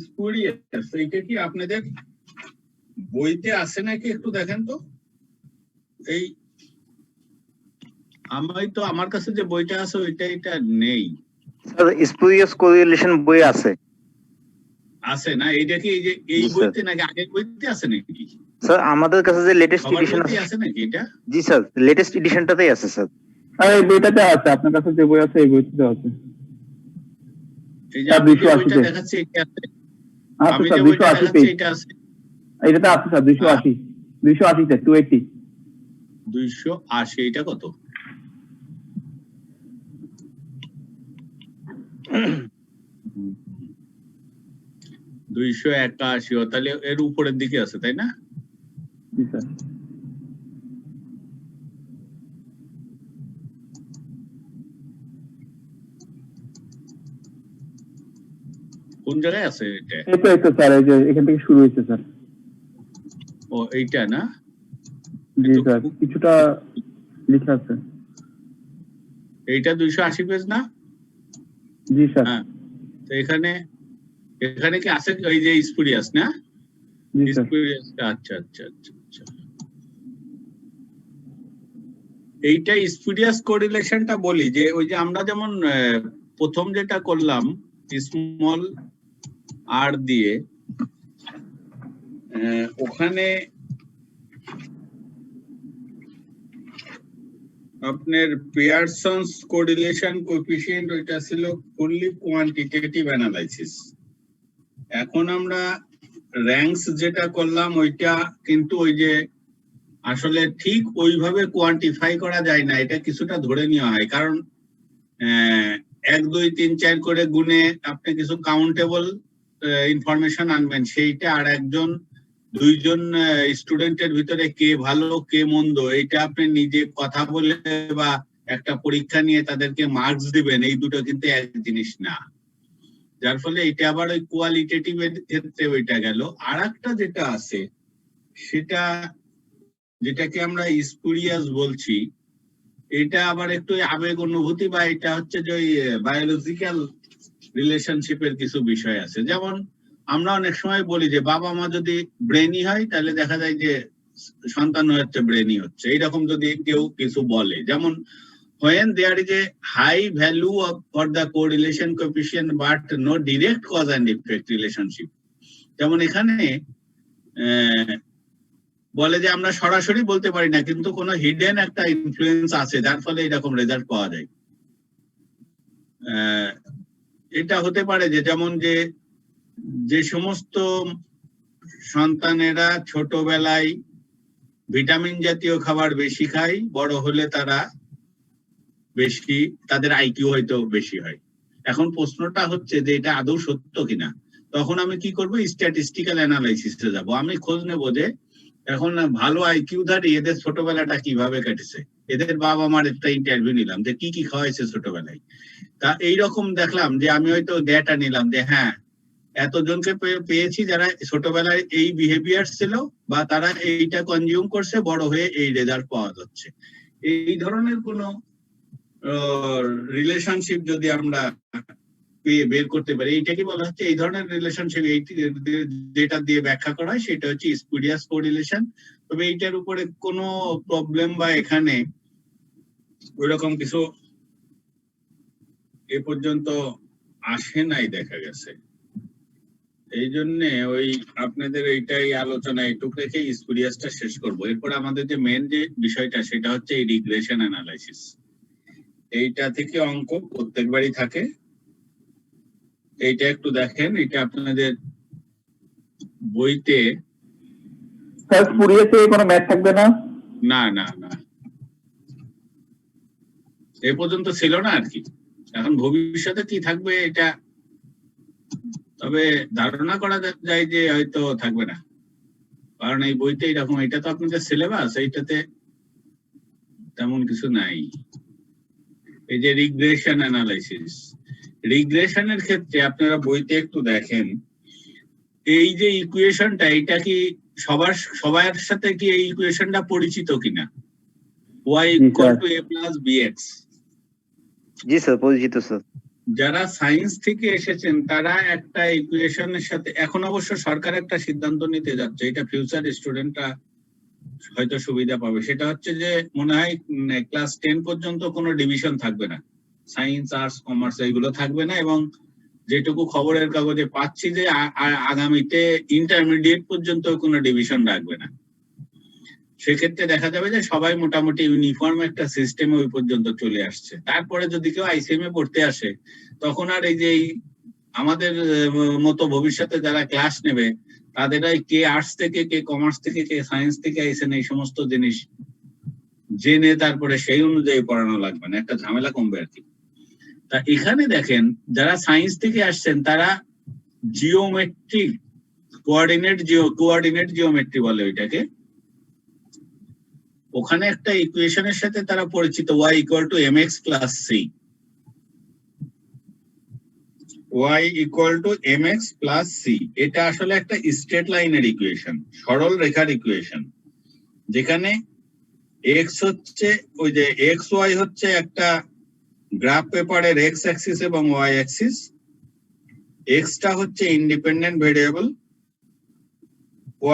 Speaker 1: স্পুরিয়াস, এইটা কি আপনাদের বইতে আছে নাকি একটু দেখেন তো। এই আমার কাছে যে বইটা আছে ওইটা এটা নেই
Speaker 5: স্যার। স্পুরিয়াস কোরিলেশন বই আছে
Speaker 1: না? এইটা কি এই বইতে নাকি আগের বইতে আছে নাকি
Speaker 5: স্যার? আমাদের কাছে যে লেটেস্ট এডিশন
Speaker 1: আছে নাকি এটা?
Speaker 5: জি স্যার, লেটেস্ট এডিশনটাতেই আছে স্যার।
Speaker 2: আর এই বইটাতে আছে, আপনার কাছে যে বই আছে এই বইটাতে আছে।
Speaker 1: এই যে আমি যে বইটা দেখাচ্ছি এটা আছে, আমি যে বইটা দেখাচ্ছি এটা আছে,
Speaker 2: এটাতে আছে স্যার। 280 তে 280
Speaker 1: 280। এটা কত? 281, তাহলে এর উপরের দিকে আছে তাই না?
Speaker 2: জি স্যার।
Speaker 1: কোন জায়গায় আছে এটা?
Speaker 2: এই তো স্যার, এই যে এখান থেকে শুরু হয়েছে স্যার।
Speaker 1: ও এইটা না?
Speaker 2: জি স্যার, কিছুটা লেখা আছে।
Speaker 1: এইটা 280 পেজ না?
Speaker 2: জি স্যার।
Speaker 1: হ্যাঁ, তো এখানে কি আছে ওই যে স্পুরিয়াস না?
Speaker 2: জি স্যার।
Speaker 1: স্পুরিয়াস, আচ্ছা আচ্ছা আচ্ছা আচ্ছা। এইটা স্পুরিয়াস কোরিলেশনটা বলি যে ওই যে আমরা যেমন প্রথম যেটা করলাম স্মল আর দিয়ে, ওখানে আপনার পিয়ারসনস কোরিলেশন কোএফিসিয়েন্ট ওইটা ছিল ফুললি কোয়ান্টিটেটিভ অ্যানালাইসিস। এখন আমরা র্যাঙ্কস যেটা করলাম ওইটা কিন্তু ওই যে আসলে ঠিক ওইভাবে কোয়ান্টিফাই করা যায় না, এটা কিছুটা ধরে নেওয়া হয়। কারণ 1 2 3 4 করে গুণে আপনি কিছু কাউন্টেবল ইনফরমেশন আনবেন, সেইটা আর একজন দুইজন স্টুডেন্টের ভিতরে কে ভালো কে মন্দ এইটা আপনি নিজে কথা বলে বা একটা পরীক্ষা নিয়ে তাদেরকে মার্কস দিবেন, এই দুটো কিন্তু এক জিনিস না। যার ফলে এটা আবার ওই কোয়ালিটেটিভ এর ক্ষেত্রে ওইটা গেল। আর একটা যেটা আছে সেটা যেটাকে আমরা স্পুরিয়াস বলছি, এটা আবার একটু আবেগ অনুভূতি বা এটা হচ্ছে যে ওই বায়োলজিক্যাল রিলেশনশিপের কিছু বিষয় আছে। যেমন আমরা অনেক সময় বলি যে বাবা মা যদি ব্রেনি হয় তাহলে দেখা যায় যে সন্তান হচ্ছে ব্রেনি হচ্ছে, এইরকম যদি কেউ কিছু বলে। যেমন when there is a high value for the correlation coefficient but no direct cause and effect relationship, যেমন এখানে বলে যে আমরা সরাসরি বলতে পারি না কিন্তু কোনো হিডেন একটা ইনফ্লুয়েন্স আছে যার ফলে এরকম রেজাল্ট পাওয়া যায়। এটা হতে পারে যে যেমন যে সমস্ত সন্তানেরা ছোটবেলায় ভিটামিন জাতীয় খাবার বেশি খায়, বড় হলে তারা বেশি, তাদের আইকিউ হয়তো বেশি হয়। এখন প্রশ্নটা হচ্ছে যে এটা আদৌ সত্য কিনা। তখন আমি কি করব, স্ট্যাটিস্টিক্যাল অ্যানালাইসিসে যাব। আমি খোঁজ নেব যে এখন ভালো আইকিউ ধারী এদের ছোটবেলাটা কিভাবে কেটেছে, এদের বাবা মার একটা ইন্টারভিউ নিলাম যে কি কি খাওয়াইছে ছোটবেলায়। তা এইরকম দেখলাম যে আমি হয়তো ডেটা নিলাম যে হ্যাঁ এতজনকে পেয়েছি যারা ছোটবেলায় এই বিহেভিয়ার ছিল বা তারা এইটা কনজিউম করছে, বড় হয়ে এই রেজাল্ট পাওয়া যাচ্ছে। এই ধরনের কোনো রিলেশনশিপ যদি আমরা বের করতে পারি, এইটাকে বলা হচ্ছে এই ধরনের রিলেশনশিপ। যেটা দিয়ে ব্যাখ্যা করা হয় সেটা হচ্ছে স্পুরিয়াস কোরিলেশন। তবে এইটার উপরে কোনো প্রবলেম বা এখানে ওইরকম কিছু এ পর্যন্ত আসে নাই দেখা গেছে। এই জন্য ওই আপনাদের এইটাই আলোচনা এইটুক রেখে স্পুরিয়াসটা শেষ করব। এরপর আমাদের যে মেন যে বিষয়টা সেটা হচ্ছে এই রিগ্রেশন অ্যানালাইসিস। এইটা থেকে অঙ্ক প্রত্যেকবারই থাকে। এইটা একটু দেখেন, এটা আপনাদের বইতে
Speaker 2: স্যার স্পুরিয়াসে কোনো ম্যাথ থাকবে না?
Speaker 1: না না না, এ পর্যন্ত ছিল না আর কি। এখন ভবিষ্যতে কি থাকবে এটা তবে ধারণা করা যায় যে হয়তো থাকবে না, কারণ এই বইতে এরকম, এটা তো আপনাদের সিলেবাস, এইটাতে তেমন কিছু নাই। এই যে রিগ্রেশন অ্যানালাইসিস, রিগ্রেশনের ক্ষেত্রে আপনারা বইতে একটু দেখেন এই যে ইকুয়েশনটা, এটা কি সবার সাথে কি এই ইকুয়েশনটা পরিচিত কিনা? y = a + bx।
Speaker 5: G sir, পরিচিত স্যার।
Speaker 1: যারা সায়েন্স থেকে এসেছেন তারা একটা ইকুয়েশনের সাথে, এখন অবশ্য সরকার একটা সিদ্ধান্ত নিতে যাচ্ছে, এটা ফিউচার স্টুডেন্টরা হয়তো সুবিধা পাবে। সেটা হচ্ছে যে মনে হয় ক্লাস 10 পর্যন্ত কোনো ডিভিশন থাকবে না, সায়েন্স আর্টস কমার্স এইগুলো থাকবে না। এবং যেটুকু খবরের কাগজে পাচ্ছি যে আগামীতে ইন্টারমিডিয়েট পর্যন্ত কোনো ডিভিশন রাখবে না। সেক্ষেত্রে দেখা যাবে যে সবাই মোটামুটি ইউনিফর্ম একটা সিস্টেমে ওই পর্যন্ত চলে আসছে। তারপরে যদি কেউ আইসিএমে পড়তে আসে তখন আর এই যে আমাদের মতো ভবিষ্যতে যারা ক্লাস নেবে তাদেরাই কে আর্টস থেকে, কে কমার্স থেকে, কে সায়েন্স থেকে আইসেন, এই সমস্ত জিনিস জেনে তারপরে সেই অনুযায়ী পড়ানো লাগবে না, একটা ঝামেলা কমবে আর কি। তা এখানে দেখেন যারা সায়েন্স থেকে আসছেন তারা জিওমেট্রিক কোঅর্ডিনেট জিওমেট্রি বলে ওইটাকে। ওখানে একটা ইকুয়েশনের সাথে তারা পরিচিত, y equal two mx plus c। y equal two mx plus c, এটা আসলে একটা স্ট্রেট লাইনের ইকুয়েশন, সরল রেখার ইকুয়েশন, যেখানে x হচ্ছে ওই যে x y হচ্ছে একটা গ্রাফ পেপারের x অ্যাক্সিস এবং y অ্যাক্সিস। x টা হচ্ছে ইন্ডিপেন্ডেন্ট ভেরিয়েবল,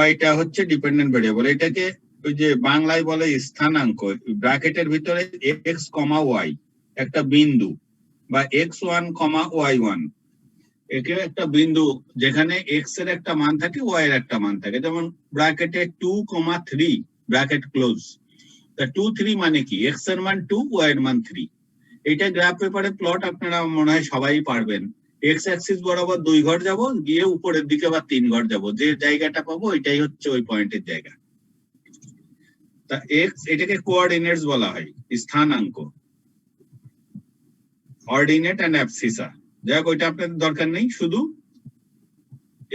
Speaker 1: y টা হচ্ছে ডিপেন্ডেন্ট ভেরিয়েবল। এটাকে ওই যে বাংলায় বলে স্থানাঙ্ক, ব্র্যাকেটের ভিতরে x, y একটা বিন্দু, বা x1, y1 একে একটা বিন্দু, যেখানে x এর একটা মান থাকে, y এর একটা মান থাকে। যেমন ব্র্যাকেটে 2, 3 ব্র্যাকেট ক্লোজ। তা 2, 3 মানে কি? x এর মান 2, y এর মান 3। এটা গ্রাফ পেপারে প্লট আপনারা মনে হয় সবাই পারবেন। x অ্যাক্সিস বরাবর 2 ঘর যাব, গিয়ে উপরের দিকে আবার 3 ঘর যাব, যে জায়গাটা পাবো এটাই হচ্ছে ওই পয়েন্টের জায়গা। তা x, এটাকে কোঅর্ডিনেটস বলা হয়, স্থানাঙ্ক, অর্ডিনেট এন্ড অ্যাবসিসা। যাই হোক, ওইটা আপনাদের দরকার নেই, শুধু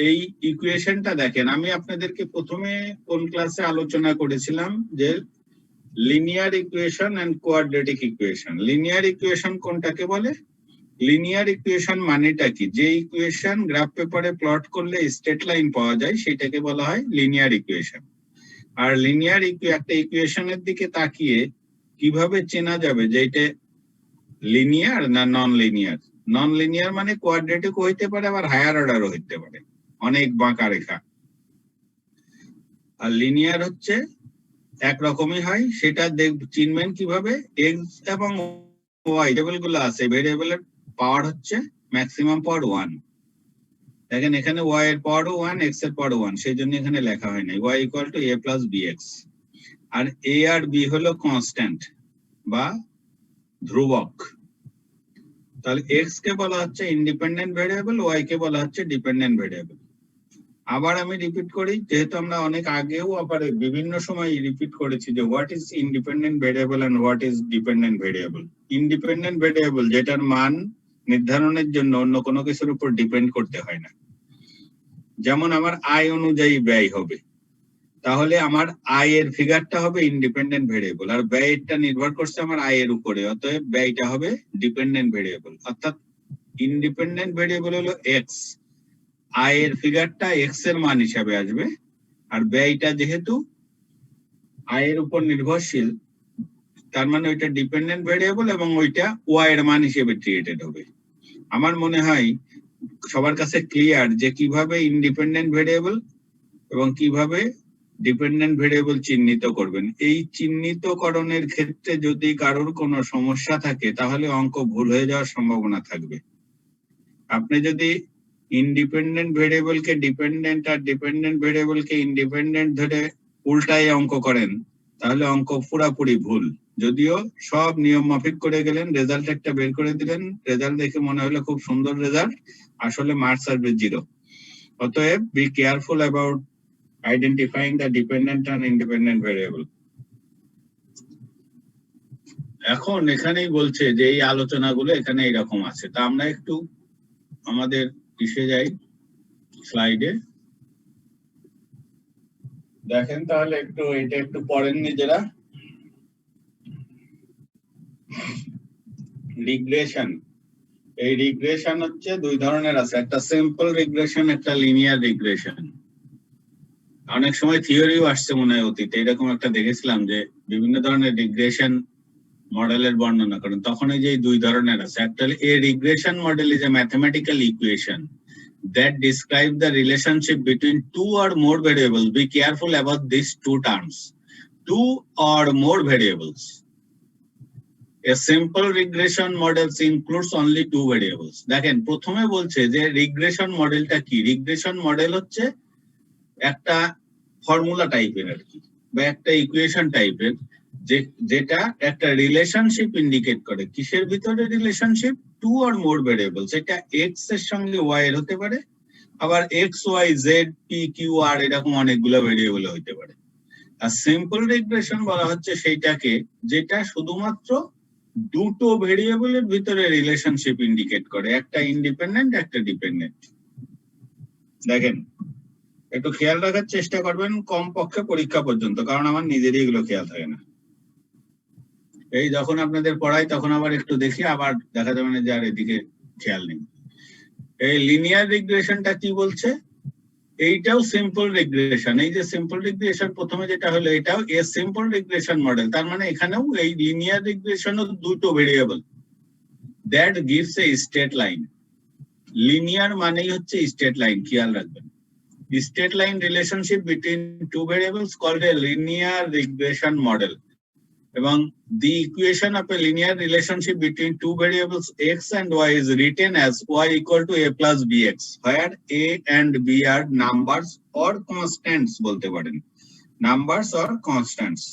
Speaker 1: এই ইকুয়েশনটা দেখেন। আমি আপনাদেরকে প্রথমে কোন ক্লাসে আলোচনা করেছিলাম যে linear equation and quadratic equation. Linear equation কোনটাকে বলে? লিনিয়ার ইকুয়েশন মানেটা কি? যে ইকুয়েশন গ্রাফ পেপারে প্লট করলে স্ট্রেট লাইন পাওয়া যায়, সেটাকে বলা হয় লিনিয়ার ইকুয়েশন। আর লিনিয়ার একটা ইকুয়েশনের দিকে তাকিয়ে কিভাবে চেনা যাবে যে এটা লিনিয়ার না নন লিনিয়ার? নন লিনিয়ার মানে কোয়াড্রেটিক হইতে পারে, আবার হায়ার অর্ডারও হইতে পারে, অনেক বাঁকা রেখা। আর লিনিয়ার হচ্ছে একরকমই হয়। সেটা চিনবেন কিভাবে? এক্স এবং ওয়াই ভেরিয়েবল গুলো আছে, ভেরিয়েবলের পাওয়ার হচ্ছে ম্যাক্সিমাম পাওয়ার 1। দেখেন এখানে y এর পাওয়ারও 1, x এর পাওয়ারও 1, সেই জন্য এখানে লেখা হয় নাই। y equal to a plus bx। আর a আর b হলো কনস্ট্যান্ট বা ধ্রুবক। তাহলে x কে বলা হচ্ছে ইন্ডিপেন্ডেন্ট ভেরিয়েবল, y কে বলা হচ্ছে ডিপেন্ডেন্ট ভেরিয়েবল। আবার আমি রিপিট করি, যেহেতু আমরা অনেক আগেও আবার বিভিন্ন সময় রিপিট করেছি যে what is independent variable and what is dependent variable. Independent variable যেটার মান নির্ধারণের জন্য অন্য কোনো কিছুর উপর ডিপেন্ড করতে হয় না। যেমন আমার আয় অনুযায়ী ব্যয় হবে, তাহলে আমার আয়ের ফিগারটা হবে ইন্ডিপেন্ডেন্ট ভেরিয়েবল, আর ব্যয়টা নির্ভর করছে আমার আয়ের উপরে, অতএব ব্যয়টা হবে ডিপেন্ডেন্ট ভেরিয়েবল। অর্থাৎ ইন্ডিপেন্ডেন্ট ভেরিয়েবল হলো এক্স, আয়ের ফিগারটা এক্স এর মান হিসাবে আসবে, আর ব্যয়টা যেহেতু আয়ের উপর নির্ভরশীল, তার মানে ওইটা ডিপেন্ডেন্ট ভেরিয়েবল এবং ওইটা ওয়াই এর মান হিসেবে ট্রিটেড হবে। আমার মনে হয় সবার কাছে ক্লিয়ার যে কিভাবে ইন্ডিপেন্ডেন্ট ভেরিয়েবল এবং কিভাবে ডিপেন্ডেন্ট ভেরিয়েবল চিহ্নিত করবেন। এই চিহ্নিতকরণের ক্ষেত্রে যদি কারোর কোনো সমস্যা থাকে, তাহলে অঙ্ক ভুল হয়ে যাওয়ার সম্ভাবনা থাকবে। আপনি যদি ইন্ডিপেন্ডেন্ট ভেরিয়েবলকে ডিপেন্ডেন্ট আর ডিপেন্ডেন্ট ভেরিয়েবলকে ইন্ডিপেন্ডেন্ট ধরে উল্টায় অঙ্ক করেন, তাহলে অঙ্ক পুরাপুরি ভুল। যদিও সব নিয়ম মাফিক করে গেলেন, রেজাল্ট একটা বের করে দিলেন, রেজাল্ট দেখে মনে হলো খুব সুন্দর রেজাল্ট, আসলে মার্কস আসবে 0। অতএব be careful about identifying the dependent and independent variable. এখন এখানেই বলছে যে এই আলোচনাগুলো এখানে এরকম আছে। তা আমরা একটু আমাদের কিসে যাই, স্লাইডে দেখেন। তাহলে একটু এটা একটু পড়েন নিজেরা। রিগ্রেশন, এই রিগ্রেশন হচ্ছে 2 ধরনের আছে, একটা সিম্পল রিগ্রেশন, একটা লিনিয়ার রিগ্রেশন। অনেক সময় থিওরিও আসছে মনে হয় অতীতে, এরকম একটা দেখেছিলাম যে বিভিন্ন ধরনের রিগ্রেশন মডেলের বর্ণনা করেন, তখন এই যে 2 ধরনের আছে। Actually a regression model is a mathematical equation that describes the relationship between 2 or more variables. Be careful about these 2 terms, 2 or more variables. A simple regression model includes only 2 variables. দেখেন প্রথমে বলছে যে regression মডেলটা কি। Regression model হচ্ছে একটা formula টাইপের আর কি, বা একটা ইকুয়েশন টাইপের, যেটা একটা রিলেশনশিপ ইন্ডিকেট করে। কিসের ভিতরে রিলেশনশিপ? 2 or more variables। এটা এক্স এর সঙ্গে ওয়াই এর হতে পারে, আবার X Y Z P Q R এরকম অনেকগুলো ভেরিয়েবল হতে পারে। আর সিম্পল রিগ্রেশন বলা হচ্ছে সেইটাকে যেটা শুধুমাত্র 2টো ভেরিয়েবলের ভিতরে রিলেশনশিপ ইন্ডিকেট করে, একটা ইন্ডিপেন্ডেন্ট একটা ডিপেন্ডেন্ট। দেখেন একটু খেয়াল রাখার চেষ্টা করবেন কমপক্ষে পরীক্ষা পর্যন্ত, কারণ আমার নিজেরই এগুলো খেয়াল থাকে না। এই যখন আপনাদের পড়াই তখন আবার একটু দেখি, আবার দেখা যাবে না যে আর এদিকে খেয়াল নেই। এই লিনিয়ার রিগ্রেশনটা কি বলছে? এইটাও সিম্পল রিগ্রেশন। এই যে সিম্পল রিগ্রেশন প্রথমে যেটা হলো, এটাও এ সিম্পল রিগ্রেশন মডেল। তার মানে এখানেও এই লিনিয়ার রিগ্রেশনও দুটো variable, that gives a straight line. Linear মানেই হচ্ছে স্ট্রেট লাইন, খেয়াল রাখবেন। Straight line relationship between two variables called a linear regression model. এবং the equation of a linear relationship between two variables x and y is written as y equal to a plus bx, where a and b are numbers or constants বলতে পারেন, numbers or constants।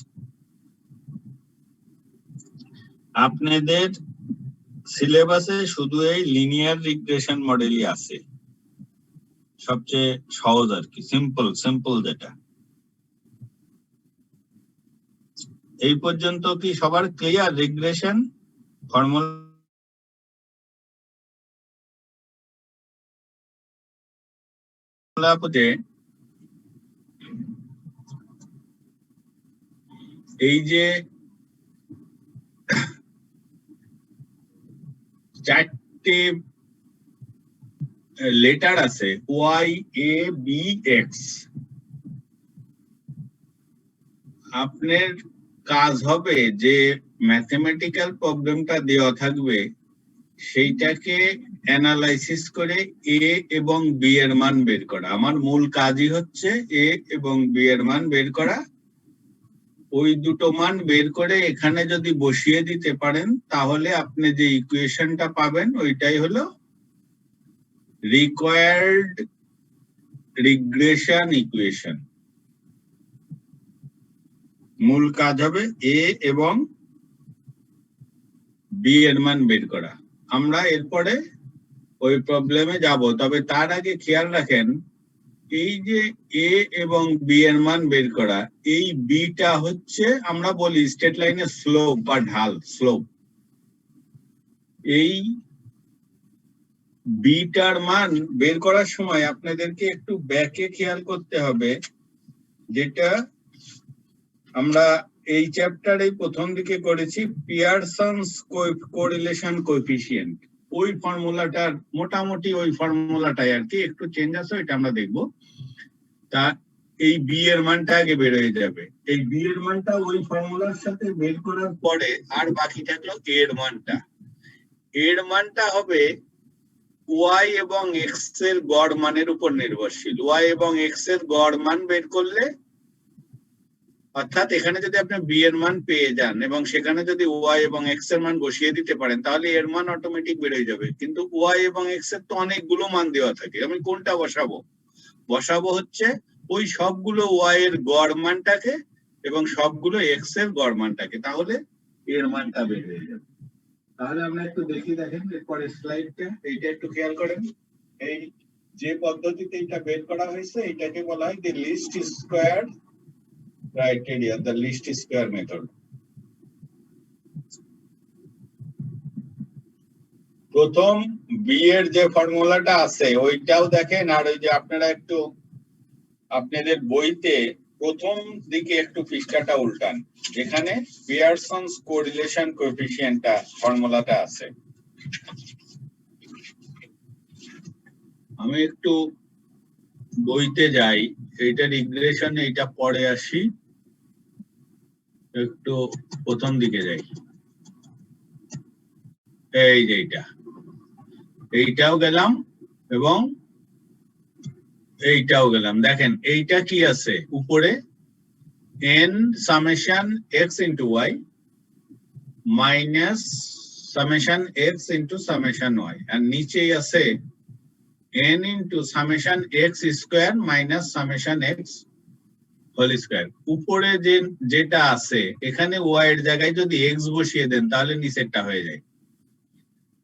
Speaker 1: আপনাদের সিলেবাসে শুধু এই linear regression মডেলই আছে, সবচেয়ে সহজ আর কি, সিম্পল যেটা। এই পর্যন্ত কি সবার ক্লিয়ার? রিগ্রেশন ফর্মুলা এই যে চারটে লেটার আছে ওয়াই এ বি এক্স, আপনার কাজ হবে যে ম্যাথমেটিক্যাল প্রবলেমটা দেওয়া থাকবে সেইটাকে অ্যানালাইসিস করে এ এবং বি এর মান বের করা। আমার মূল কাজই হচ্ছে এ এবং বি এর মান বের করা। ওই দুটো মান বের করে এখানে যদি বসিয়ে দিতে পারেন তাহলে আপনি যে ইকুয়েশনটা পাবেন ওইটাই হলো রিকোয়ার্ড রিগ্রেশন ইকুয়েশন। মূল কাজ হবে এ এবং বি এর মান বের করা। আমরা এরপরে ওই প্রবলেমে যাব, তবে তার আগে খেয়াল রাখেন এই যে এ এবং বি এর মান বের করা, এই বিটা হচ্ছে আমরা বলি স্ট্রেট লাইনের স্লোপ বা ঢাল, স্লোপ। এই বিটার মান বের করার সময় আপনাদেরকে একটু ব্যাকে খেয়াল করতে হবে, যেটা আমরা এই চ্যাপ্টারে প্রথম দিকে করেছি, পিয়ারসনস কোরিলেশন কোএফিসিয়েন্ট। ওই ফর্মুলাটার মোটামুটি ওই ফর্মুলাটাই আর কি, একটু চেঞ্জ আছে এটা আমরা দেখবো। তা এই বি এর মানটা আগে বের হয়ে যাবে, এই বি এর মানটা ওই ফর্মুলার সাথে বের করার পরে আর বাকি থাকলো এর মানটা। এর মানটা হবে ওয়াই এবং এক্স এর গড় মানের উপর নির্ভরশীল। ওয়াই এবং এক্স এর গড় মান বের করলে, অর্থাৎ এখানে যদি আপনি বি এর মান পেয়ে যান এবং সেখানে যদি ওয়াই এবং এক্স এর মান বসিয়ে দিতে পারেন তাহলে এর মান অটোমেটিক বেড়ে যাবে। কিন্তু ওয়াই এবং এক্স এর তো অনেকগুলো মান দেওয়া থাকে, আমি কোনটা বসাবো হচ্ছে ওই সবগুলো ওয়াই এর গড় মানটাকে এবং সবগুলো এক্স এর গড় মানটাকে, তাহলে এর মানটা বের হয়ে যাবে। তাহলে আমরা একটু দেখেন এরপরে স্লাইডটা, এইটা একটু খেয়াল করেন। এই যে পদ্ধতিতে এটা বের করা হয়েছে এটাকে বলা হয় the least square criteria, the least square method। প্রথম বি এর যে ফর্মুলাটা আছে ওইটাও দেখেন, আর ওই যে আপনারা একটু আপনাদের বইতে প্রথম দিকে একটু পৃষ্ঠাটা উল্টান, যেখানে পিয়ারসনস কোরিলেশন কোএফিসিয়েন্টটা ফর্মুলাটা আছে। আমি একটু বইতে যাই, এইটা রিগ্রেশনে এটা পরে আসি, একটু প্রথম দিকে যাই। এই যে এইটাও গেলাম এবং এইটাও গেলাম। দেখেন এইটা কি আছে উপরে, n summation x into y minus summation x into summation y, আর নিচেই আছে n into summation x square minus summation x whole square। উপরে যেটা আছে এখানে y এর জায়গায় যদি x বসিয়ে দেন তাহলে নিচেরটা হয়ে যায়।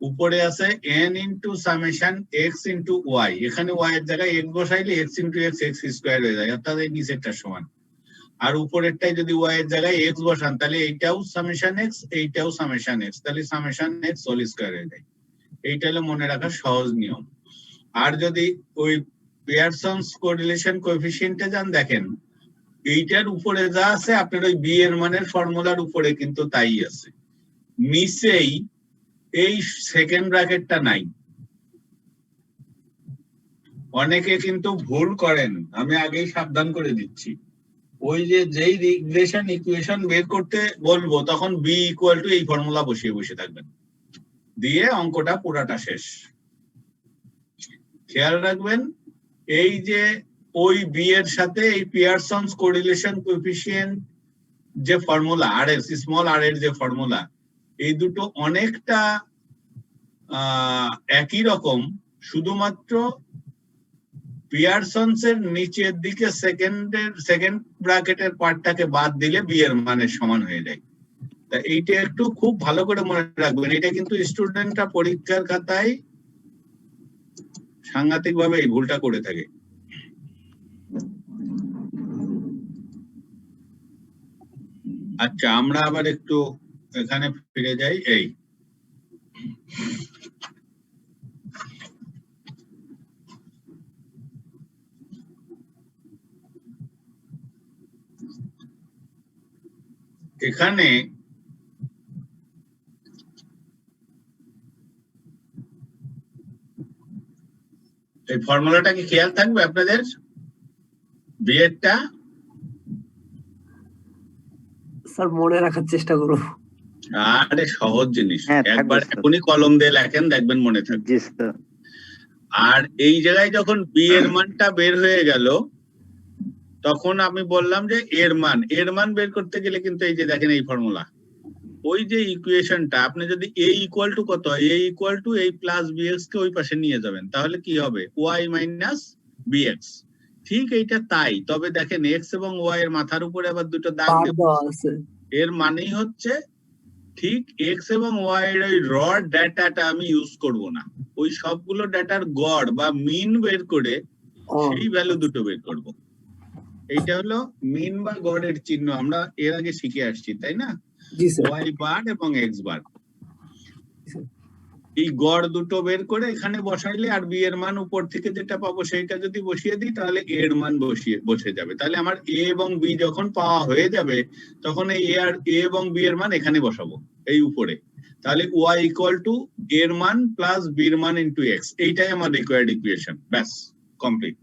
Speaker 1: উপরে আছে n into summation x into y, এখানে y এর জায়গায় x বসাইলে x into x x square হয়ে যায়, অর্থাৎ এই নিচেরটা সমান। আর উপরেরটাই যদি y এর জায়গায় x বসান তাহলে এইটাও সামেশন x এইটাও সামেশন x, তাহলে সামেশন x হোল স্কয়ার হয়ে যায়। এইটা হলো মনে রাখার সহজ নিয়ম। আর যদি ওই পিয়ারসনস কোরিলেশন কোএফিসিয়েন্টে যান, দেখেন এইটার উপরে যা আছে আপনার ওই বি এর মানের ফর্মুলার উপরে কিন্তু তাই আছে, নিচেই এই সেকেন্ড ব্র্যাকেটটা নাই। অনেকে কিন্তু ভুল করেন, আমি আগেই সাবধান করে দিচ্ছি। ওই যে যেই রিগ্রেশন ইকুয়েশন বের করতে বলবো তখন বি ইকুয়াল টু এই ফর্মুলা বসিয়ে বসে থাকবেন, দিয়ে অঙ্কটা পুরাটা শেষ। খেয়াল রাখবেন এই যে ওই বি এর সাথে এই পিয়ারসনস কোরিলেশন কোএফিসিয়েন্ট যে ফর্মুলা আর এর স্মল আর এর যে ফর্মুলা, এই দুটো অনেকটা একই রকম, শুধুমাত্র পিয়ারসনস এর নিচের দিকে সেকেন্ড ব্র্যাকেটের পার্টটাকে বাদ দিলে বি এর মানের সমান হয়ে যায়। তা এইটা একটু খুব ভালো করে মনে রাখবেন, এটা কিন্তু স্টুডেন্টরা পরীক্ষার খাতায় সাংঘাতিক ভাবে এই ভুলটা করে থাকে। আচ্ছা, আমরা আবার একটু এখানে ফিরে যাই। এই এখানে এই ফর্মুলাটা কি খেয়াল থাকবে আপনাদের বিয়েরটা?
Speaker 6: স্যার মনে রাখার চেষ্টা করো।
Speaker 1: আরে সহজ জিনিস,
Speaker 5: হ্যাঁ, থাকবে
Speaker 1: একবার
Speaker 5: স্যার।
Speaker 1: এখনই কলম দিয়ে লেখেন, দেখবেন মনে থাকবে।
Speaker 5: জি স্যার।
Speaker 1: আর এই জায়গায় যখন বি এর মানটা বের হয়ে গেল তখন আমি বললাম যে এর মান বের করতে গেলে কিন্তু এই যে দেখেন এই ফর্মুলা, ওই যে ইকুয়েশনটা আপনি যদি এ ইকুয়াল টু কত হয়, এ ইকুয়াল টু এই প্লাস বিএক্স কে ওই পাশে নিয়ে যাবেন, তাহলে কি হবে ওয়াই মাইনাস বিএক্স। ঠিক এইটা তাই, তবে দেখেন এক্স এবং ওয়াই এর মাথার উপরে আবার দুটো দাগ
Speaker 6: বার
Speaker 1: দেব,
Speaker 6: দেওয়া আছে।
Speaker 1: এর মানেই হচ্ছে ঠিক এক্স এবং ওয়াই এর ওই র ডেটাটা আমি ইউজ করব না, ওই সবগুলো ডেটার গড় বা মিন বের করে
Speaker 6: ও,
Speaker 1: সেই ভ্যালু দুটো বের করব। এইটা হলো মিন বা গড়ের চিহ্ন, আমরা এর আগে শিখে আসছি তাই না,
Speaker 6: জি স্যার।
Speaker 1: ওয়াই বার এবং এক্স বার। এই গড় দুটো বের করে এখানে বসাইলে আর বি এর মান উপর থেকে যেটা পাবো সেইটা যদি বসিয়ে দিই তাহলে এ এর মান বসে যাবে। তাহলে আমার এ এবং বি যখন পাওয়া হয়ে যাবে তখন এই এ এবং বি এর মান এখানে বসাবো এই উপরে, তাহলে ওয়াই ইকুয়াল টু এর মান প্লাস বি এর মান ইন্টু এক্স, এইটাই আমার রিকোয়ার্ড ইকুয়েশন, ব্যাস কমপ্লিট।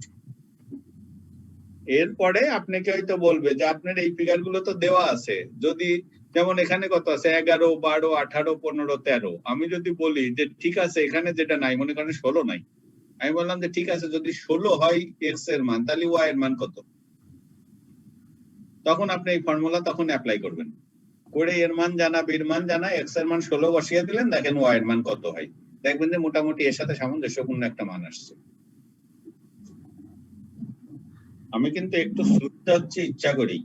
Speaker 1: এরপরে আপনাকে হয়তো বলবে যে আপনার এই ফিগার গুলো তো দেওয়া আছে, যদি যেমন এখানে কত আছে 11, 12, 18, 15, 13, আমি যদি বলি যে ঠিক আছে এখানে যেটা নাই, মনে করেন 16 নাই, আমি বললাম যে ঠিক আছে যদি 16 হয় এক্স এর মান তাহলে ওয়াই এর মান কত, তখন আপনি এই ফর্মুলা তখন অ্যাপ্লাই করবেন, করে এর মান জানা বির মান জানা এক্স এর মান 16 বসিয়ে দিলেন, দেখেন ওয়াই এর মান কত হয়, দেখবেন যে মোটামুটি এর সাথে সামঞ্জস্যপূর্ণ একটা মান আসছে। আমি কিন্তু একটু শুনতে হচ্ছে ইচ্ছা করি,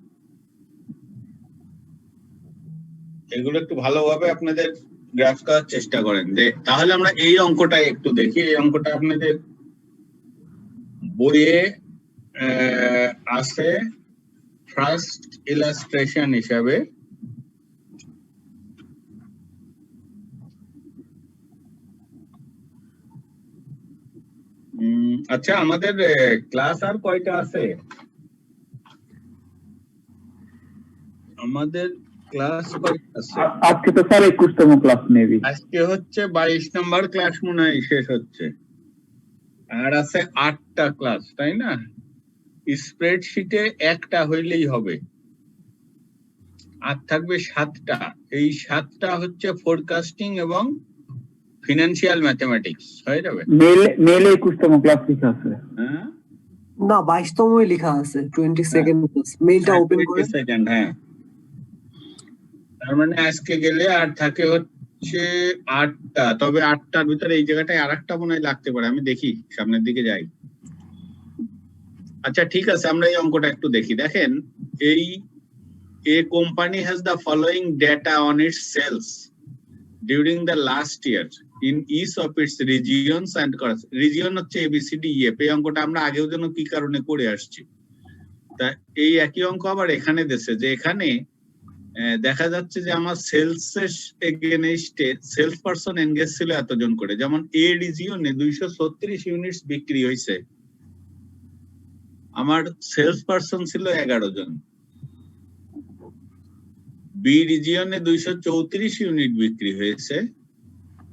Speaker 1: এগুলো একটু ভালোভাবে আপনাদের গ্রাফ করার চেষ্টা করেন। যে তাহলে আমরা এই অঙ্কটা একটু দেখি, এই অঙ্কটা আপনাদের বইয়ে আছে ফার্স্ট ইলাস্ট্রেশন হিসাবে। আচ্ছা, আমাদের ক্লাস আর কয়টা আছে? আমাদের ক্লাস কয়টা আছে?
Speaker 2: আজকে তো স্যার 21তম ক্লাস নেবি।
Speaker 1: আজকে হচ্ছে 22 নম্বর ক্লাস মনে হয় শেষ হচ্ছে, আর আছে 8টা ক্লাস তাই না? স্প্রেডশিটে একটা হইলেই হবে, আর থাকবে 7টা। এই 7টা হচ্ছে ফোরকাস্টিং এবং ফিনান্সিয়াল ম্যাথমেটিক্স হয়ে যাবে।
Speaker 2: মেলে 21তম ক্লাস লিখা আছে।
Speaker 1: হ্যাঁ
Speaker 6: না 22তমই লেখা আছে 22nd ক্লাস। মেইলটা ওপেন করে
Speaker 1: সেকেন্ড, হ্যাঁ তার মানে আজকে গেলে আর থাকে হচ্ছে 8টা, তবে 8টার ভিতরে এই জায়গাটায় আরেকটা মনে হয় লাগতে পারে, আমি দেখি সামনের দিকে যাই। আচ্ছা ঠিক আছে, আমরা এই অঙ্কটা একটু দেখি। দেখেন এই a company has the following data on its sales during the last year in each of its regions and region হচ্ছে ABCDEF। এই অঙ্কটা আমরা আগেও যেন কি কারণে করে আসছি, তা এই একই অঙ্ক আবার এখানে দিয়েছে যে এখানে দেখা যাচ্ছে যে আমার সেলস এগেইনস্টে সেলস পারসন এনগেজ ছিল এতজন করে, যেমন এ রিজিয়নে 236 ইউনিটস বিক্রি হয়েছে, আমার সেলস পারসন ছিল 11 জন, বি রিজিয়নে 234 ইউনিট বিক্রি হয়েছে,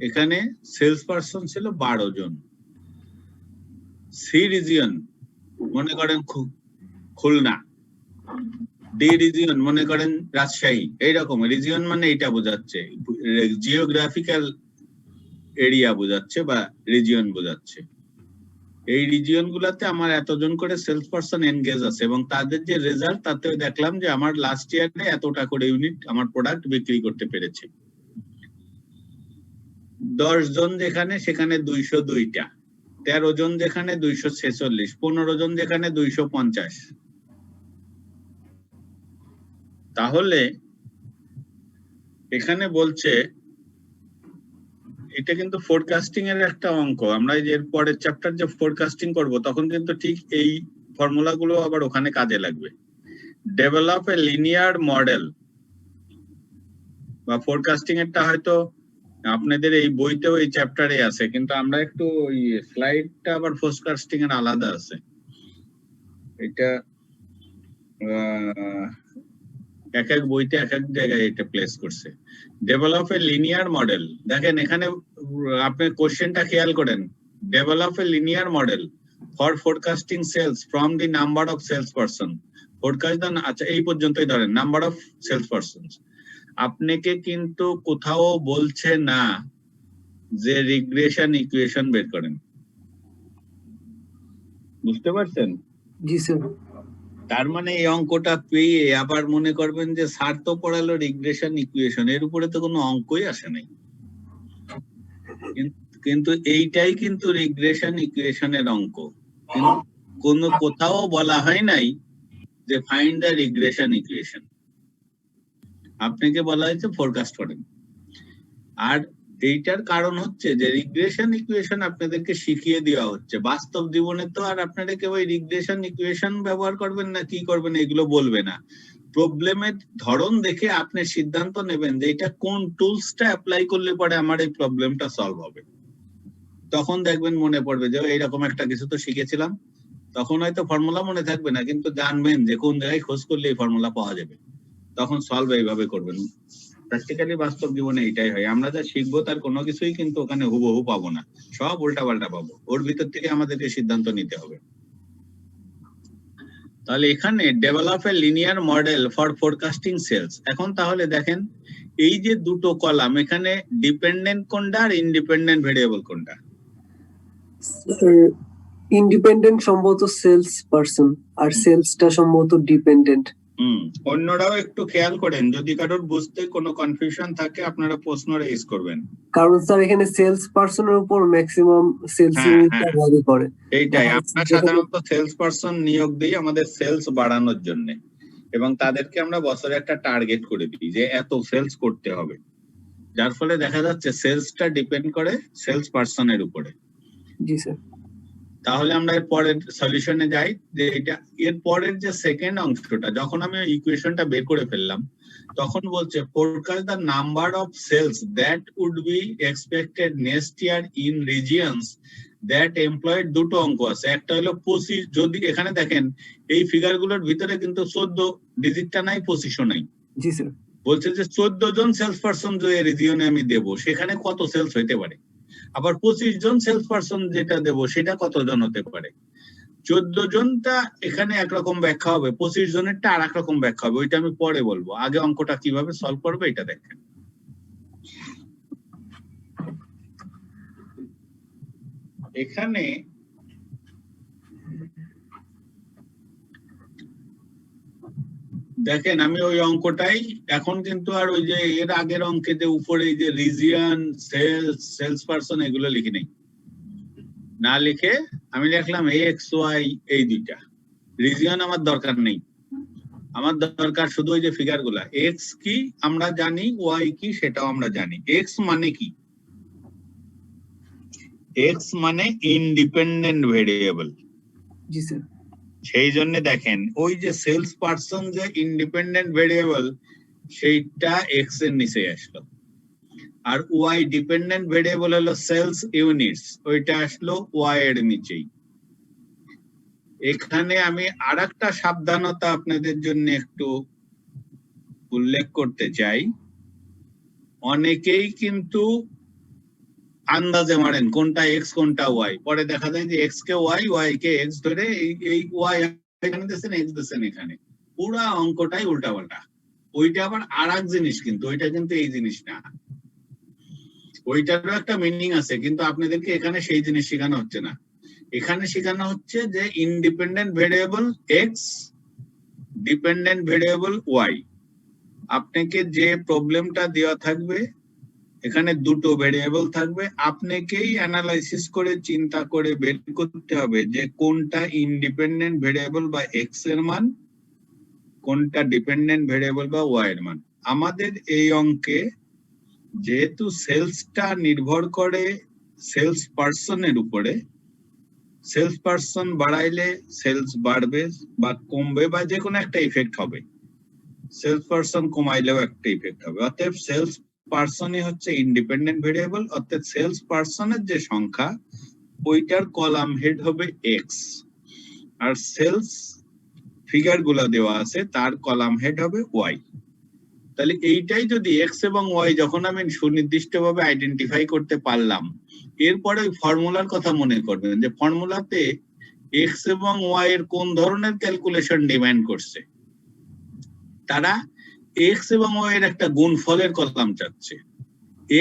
Speaker 1: এখানে সেলস পারসন ছিল 12 জন। সি রিজিয়ন মনে করেন খুলনা, ডি রিজিয়ন মনে করেন রাজশাহী, এইরকম রিজিয়ন মানে এটা বোঝাচ্ছে, জিওগ্রাফিক্যাল এরিয়া বোঝাচ্ছে বা রিজিয়ন বোঝাচ্ছে। এই রিজিয়ন গুলাতে আমার এতজন করে সেলস পারসন এনগেজ আছে এবং তাদের যে রেজাল্ট তাতে দেখলাম যে আমার লাস্ট ইয়ারে এতটা করে ইউনিট আমার প্রোডাক্ট বিক্রি করতে পেরেছে। 10 জন যেখানে সেখানে 202টা, 13 জন যেখানে 246, 15 জন যেখানে 250। তাহলে এখানে বলছে এটা কিন্তু ফোরকাস্টিং এর একটা অঙ্ক। আমরা এই যে পরের চ্যাপ্টার যে ফোরকাস্টিং করব তখন কিন্তু ঠিক এই ফর্মুলা গুলো আবার ওখানে কাজে লাগবে। ডেভেলপ এ লিনিয়ার মডেল বা ফোরকাস্টিং এরটা হয়তো আপনাদের এই বইতেও এই চ্যাপ্টারে আছে, কিন্তু আমরা একটু ওই স্লাইডটা আবার ফোরকাস্টিং এর আলাদা আছে। এটা এক এক বইতে এক এক জায়গায় এটা প্লেস করছে। ডেভেলপ এ লিনিয়ার মডেল, দেখেন এখানে আপনি কোশ্চেনটা খেয়াল করেন, develop a linear model for forecasting sales from the number of sales person. Forecast আচ্ছা এই পর্যন্তই ধরেন, নাম্বার অফ সেলস পারসন। আপনাকে কিন্তু কোথাও বলছে না যে রিগ্রেশন ইকুয়েশন বের করেন, বুঝতে পারছেন?
Speaker 6: জি স্যার।
Speaker 1: তার মানে এই অঙ্কটা পেয়ে আবার মনে করবেন যে স্যার তো পড়ালো রিগ্রেশন ইকুয়েশন, এর উপরে তো কোনো অঙ্কই আসে নাই, কিন্তু এইটাই কিন্তু রিগ্রেশন ইকুয়েশনের অঙ্ক। কোনো কোথাও বলা হয় নাই যে ফাইন্ড দ্য রিগ্রেশন ইকুয়েশন, আপনাকে বলা হয়েছে ফোরকাস্ট করেন। আর এইটার কারণ হচ্ছে যে রিগ্রেশন ইকুয়েশন আপনাদেরকে শিখিয়ে দেওয়া হচ্ছে, বাস্তব জীবনে তো আর আপনারা কেউ ওই রিগ্রেশন ইকুয়েশন ব্যবহার করবেন না কি করবেন এগুলো বলবে না। প্রবলেমের ধরন দেখে আপনি সিদ্ধান্ত নেবেন যে এটা কোন টুলসটা অ্যাপ্লাই করলে পরে আমার এই প্রবলেমটা সলভ হবে। তখন দেখবেন মনে পড়বে যে এইরকম একটা কিছু তো শিখেছিলাম, তখন হয়তো ফর্মুলা মনে থাকবে না কিন্তু জানবেন যে কোন জায়গায় খোঁজ করলে এই ফর্মুলা পাওয়া যাবে, তখন সলভ এইভাবে করবেন। প্র্যাকটিক্যালি বাস্তব জীবনে এটাই হয়, আমরা যা শিখবো তার কোনো কিছুই কিন্তু ওখানে হুবহু পাবো না, সব উল্টাপাল্টা পাবো, ওর ভিতর থেকে আমাদেরকে সিদ্ধান্ত নিতে হবে। তাহলে এখানে develop a linear model for forecasting sales. এখন তাহলে দেখেন এই যে দুটো কলাম, এখানে ডিপেন্ডেন্ট কোনটা আর ইন্ডিপেন্ডেন্ট ভেরিয়েবল কোনটা?
Speaker 6: ইন্ডিপেন্ডেন্ট সম্ভবত সেলস পারসন আর সেলসটা সম্ভবত ডিপেন্ডেন্ট।
Speaker 1: অন্যরাও একটু খেয়াল করেন, যদি কারোর বুঝতে কোনো কনফিউশন থাকে আপনারা প্রশ্ন রেজ করবেন,
Speaker 6: কারণ স্যার এখানে সেলস পারসনের উপর ম্যাক্সিমাম সেলস ইউনিটটা ভ্যারি করে।
Speaker 1: এইটাই আমরা সাধারণত সেলস পারসন নিয়োগ দিই আমাদের সেলস বাড়ানোর জন্য, এবং তাদেরকে আমরা বছরে একটা টার্গেট করে দিই যে এত সেলস করতে হবে, যার ফলে দেখা যাচ্ছে সেলসটা ডিপেন্ড করে সেলস পারসনের উপরে।
Speaker 6: জি স্যার।
Speaker 1: তাহলে আমরা এর পরের সলিউশনে যাই, যে এটা এর পরের যে সেকেন্ড অংশটা, যখন আমি ইকুয়েশনটা বের করে ফেললাম তখন বলছে forecast the number of sales that would be expected next year in regions that employed. দুটো অঙ্ক আছে, একটা হলো 25, যদি এখানে দেখেন এই ফিগার গুলোর ভিতরে কিন্তু 14 ডিজিটটা নাই, 25ও নাই।
Speaker 6: জি স্যার।
Speaker 1: বলছে যে 14 জন সেলস পারসন যে রিজিয়নে আমি দেব সেখানে কত সেলস হইতে পারে, আবার 25 জন সেলস পারসন যেটা দেব সেটা কতজন হতে পারে। 14 জনটা এখানে একরকম ব্যাখ্যা হবে, 25 জনেরটা আর এক রকম ব্যাখ্যা হবে, ওইটা আমি পরে বলবো, আগে অঙ্কটা কিভাবে সলভ করবে এটা দেখেন। এখানে দেখেন আমি ওই অঙ্কটাই এখন কিন্তু আর ওই যে এর আগের অঙ্কে যে উপরে এই যে রিজিয়ন সেলস পারসন এগুলো লিখি নেই, না লিখে আমি লিখলাম এক্স ওয়াই এই দুইটা। রিজিয়ন আমার দরকার নেই, আমার দরকার শুধু ওই যে ফিগার গুলা। এক্স কি আমরা জানি, ওয়াই কি সেটাও আমরা জানি। এক্স মানে কি? এক্স মানে ইন্ডিপেন্ডেন্ট ভেরিয়েবল।
Speaker 6: জি স্যার।
Speaker 1: সেই জন্য দেখেন ওই যে সেলস পারসন যে ইন্ডিপেন্ডেন্ট ভেরিয়েবল সেইটা এক্স এর নিচে আসলো, আর ওয়াই ডিপেন্ডেন্ট ভেরিয়েবল হলো সেলস ইউনিটস, ওইটা আসলো ওয়াই এর নিচেই। এখানে আমি আরেকটা সাবধানতা আপনাদের জন্য একটু উল্লেখ করতে চাই। অনেকেই কিন্তু আন্দাজে মারেন কোনটা এক্স কোনটা ওয়াই, পরে দেখা যায় যে এক্স কে ওয়াই, ওয়াই কে এক্স ধরে এই ওয়াই এখানে দিচ্ছেন, এক্স দিচ্ছেন এখানে, পুরা অঙ্কটাই উল্টাপাল্টা। ওইটা আবার আর এক জিনিস, কিন্তু ওইটা কিন্তু এই জিনিস না। ওইটারও একটা মিনিং আছে, কিন্তু আপনাদেরকে এখানে সেই জিনিস শেখানো হচ্ছে না। এখানে শেখানো হচ্ছে যে independent variable x, dependent variable y. আপনাকে যে প্রবলেমটা দেওয়া থাকবে, এখানে দুটো ভেরিয়েবল থাকবে, আপনাকেই অ্যানালাইসিস করে চিন্তা করে বের করতে হবে যে কোনটা ইন্ডিপেন্ডেন্ট ভেরিয়েবল বা এক্স এর মান, কোনটা ডিপেন্ডেন্ট ভেরিয়েবল বা ওয়াই এর মান। আমাদের এই অঙ্কে যেহেতু সেলসটা নির্ভর করে সেলস পার্সনের উপরে, সেলস পার্সন বাড়াইলে সেলস বাড়বে বা কমবে বা যে কোনো একটা ইফেক্ট হবে, সেলস পার্সন কমাইলেও একটা ইফেক্ট হবে। অতএব সেলস পার্সনই হচ্ছে ইন্ডিপেন্ডেন্ট ভেরিয়েবল, অর্থাৎ সেলস পার্সনের যে সংখ্যা ওইটার কলাম হেড হবে এক্স, আর সেলস ফিগার গুলা দেওয়া আছে তার কলাম হেড হবে ওয়াই। তাহলে এইটাই যদি এক্স এবং ওয়াই যখন আমি সুনির্দিষ্টভাবে আইডেন্টিফাই করতে পারলাম, এরপরে ওই ফর্মুলার কথা মনে করবেন যে ফর্মুলাতে এক্স এবং ওয়াই এর কোন ধরনের ক্যালকুলেশন ডিমান্ড করছে। তারা এক্স এবং ওয়াই এর একটা গুণফলের কলাম চাচ্ছে,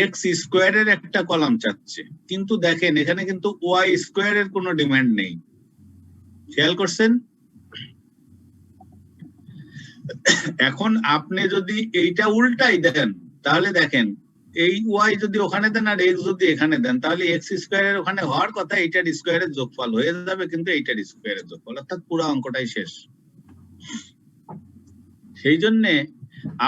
Speaker 1: এক্স স্কোয়ারের একটা কলাম চাচ্ছে, কিন্তু দেখেন এখানে কিন্তু ওয়াই স্কোয়ারের কোনো ডিমান্ড নেই। খেয়াল করছেন? এখন আপনি যদি এইটা উল্টাই দেন, তাহলে দেখেন এই ওয়াই যদি ওখানে দেন আর এক্স যদি এখানে দেন, তাহলে এক্স স্কোয়ারের ওখানে হওয়ার কথা এইটার স্কোয়ারের যোগফল হয়ে যাবে, কিন্তু এইটার স্কোয়ারের যোগফল, অর্থাৎ পুরো অঙ্কটাই শেষ। সেই জন্যে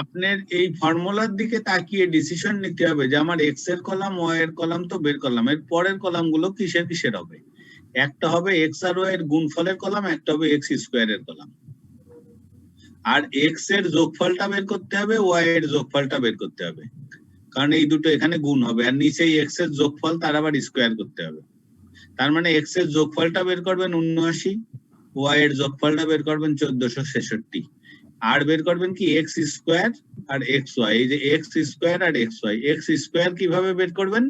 Speaker 1: আপনার এই ফর্মুলার দিকে তাকিয়ে ডিসিশন নিতে হবে যে আমার এক্স এর কলাম, ওয়াই এর কলাম তো বের করলাম, এর পরের কলাম গুলো কিসের কিসের হবে। একটা হবে এক্স আর ওয়াই এর গুণফলের কলাম, একটা হবে এক্স স্কোয়ারের কলাম। আর এক্স এর যোগফলটা বের করতে হবে, ওয়াই এর যোগফলটা বের করতে হবে, কারণ এই দুটো এখানে গুণ হবে, আর নিচেই এক্স এর যোগফল তার আবার স্কোয়ার করতে হবে। তার মানে এক্স এর যোগফলটা বের করবেন 79, ওয়াই এর যোগফলটা বের করবেন 1466, আর বের করবেন কি এক্স স্কোয়ার আর এক্স ওয়াই। এই যে এক্স স্কোয়ার আর এক্স ওয়াই, এক্স স্কোয়ার কিভাবে বের করবেন,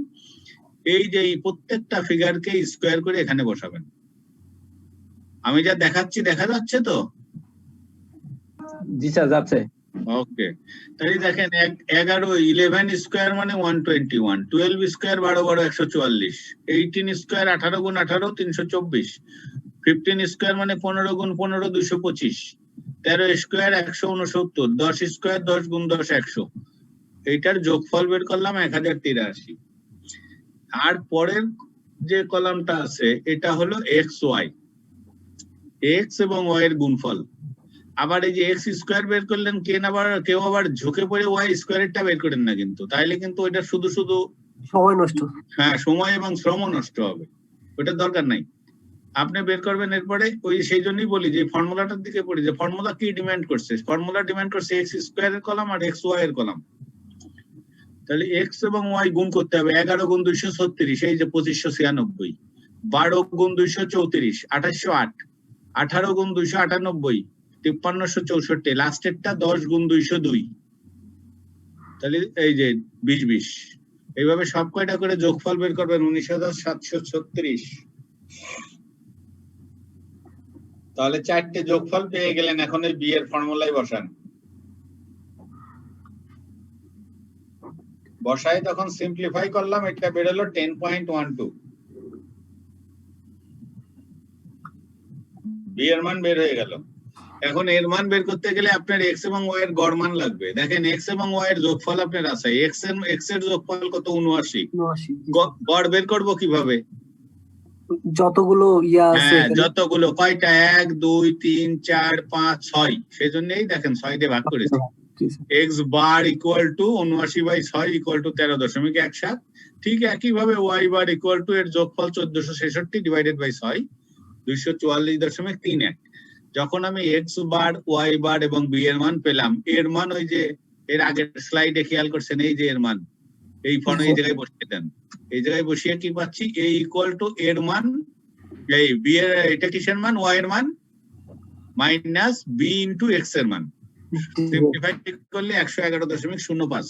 Speaker 1: এই যে এই প্রত্যেকটা ফিগারকে স্কোয়ার করে এখানে বসাবেন। আমি যা দেখাচ্ছি দেখা যাচ্ছে তো?
Speaker 3: জি স্যার যাচ্ছে।
Speaker 1: ওকে, তাহলে দেখেন 11 স্কোয়ার মানে 121, 12 স্কোয়ার 12 12 144, 18 স্কোয়ার 18 গুণ 18 324, 15 স্কোয়ার মানে 15 গুণ 15 225, 13 স্কোয়ার 169, 10 স্কোয়ার 10 গুণ 10 100। এইটার যোগফল বের করলাম 1083। আর পরের যে কলামটা আছে এটা হলো এক্স ওয়াই, এক্স এবং ওয়াই এর গুণফল। আবার এই যে এক্স স্কোয়ার বের করলেন, কেউ আবার ঝুঁকে পড়ে ওয়াই স্কোয়ারেরটা বের করেন না, কিন্তু তাইলে কিন্তু ওইটা শুধু শুধু
Speaker 6: সময় নষ্ট।
Speaker 1: হ্যাঁ, সময় এবং শ্রম নষ্ট হবে, ওইটার দরকার নাই। আপনি বের করবেন এরপরে ওই, সেই জন্যই বলি যে ফর্মুলাটার দিকে পড়ি যে ফর্মুলা কি ডিমান্ড করছে। ফর্মুলা ডিমান্ড করছে এক্স স্কোয়ারের কলাম আর এক্স ওয়াই এর কলাম। তাহলে এক্স এবং ওয়াই গুণ করতে হবে, 11 গুণ 236 এই যে 2596, 12 গুণ 234 2808, 18 গুণ 298 5364, লাস্টেরটা 10 গুণ 202, তাহলে এই যে 20 20। এইভাবে সব কয়টা করে যোগফল বের করবেন 19736। তাহলে 4টে যোগফল পেয়ে গেলেন। এখন এই বি এর ফর্মুলায় বসান, বসায় তখন সিম্পলিফাই করলাম, এটা বেরোলো 10.12। বি এর মান বের হয়ে গেল। এখন এর মান বের করতে গেলে আপনার এক্স এবং ওয়াই এর গড় মান লাগবে। দেখেন এক্স এবং ওয়াই এর যোগফল আপনার আছে, এক্স এর যোগফল কত 79, গড় বের করবো কিভাবে?
Speaker 6: যতগুলো ইয়া আছে
Speaker 1: হ্যাঁ, যতগুলো কয়টা 1 2 3 4 5 6, সেজন্যই দেখেন 6 দিয়ে ভাগ করেছি। X bar equal to 79/6 equal to 13.17। ঠিক একইভাবে ওয়াই বার ইকুয়াল টু এর যোগফল 1466 ডিভাইডেড বাই 6 244.31। যখন আমি এক্স বার, ওয়াই বার এবং বি এর মান পেলাম, এর মান ওই যে এর আগের স্লাইডে খেয়াল করছেন, এই যে এর মান এই ফর্মে এই জায়গায় বসিয়ে দেন। এই জায়গায় বসিয়ে কি পাচ্ছি, এ ইকুয়াল টু এর মান এই বি এর এটা কিসের মান, ওয়াই এর মান মাইনাস বি ইন্টু এক্স এর মান, সিম্পলিফাই করলে 111.05।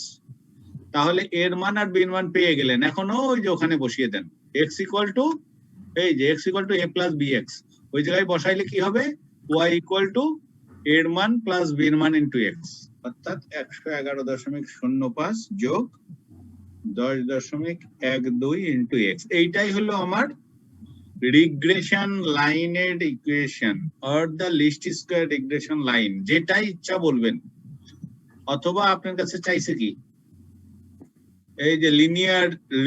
Speaker 1: তাহলে এর মান আর বি এর মান পেয়ে গেলেন। এখনো ওই যে ওখানে বসিয়ে দেন x ইকুয়াল টু, এই যে x equal to a plus bx, ওই জায়গায় বসাইলে কি হবে, y ইকুয়াল টু এর মান প্লাস বি এর মান ইন্টু x, অর্থাৎ 111.05 যোগ 10.12 ইন্টু x। এইটাই হলো আমার রিগ্রেশন লাইনের equation or the least square regression line, যেটাই ইচ্ছা বলবেন। অথবা আপনার কাছে চাইছে কি, এই যে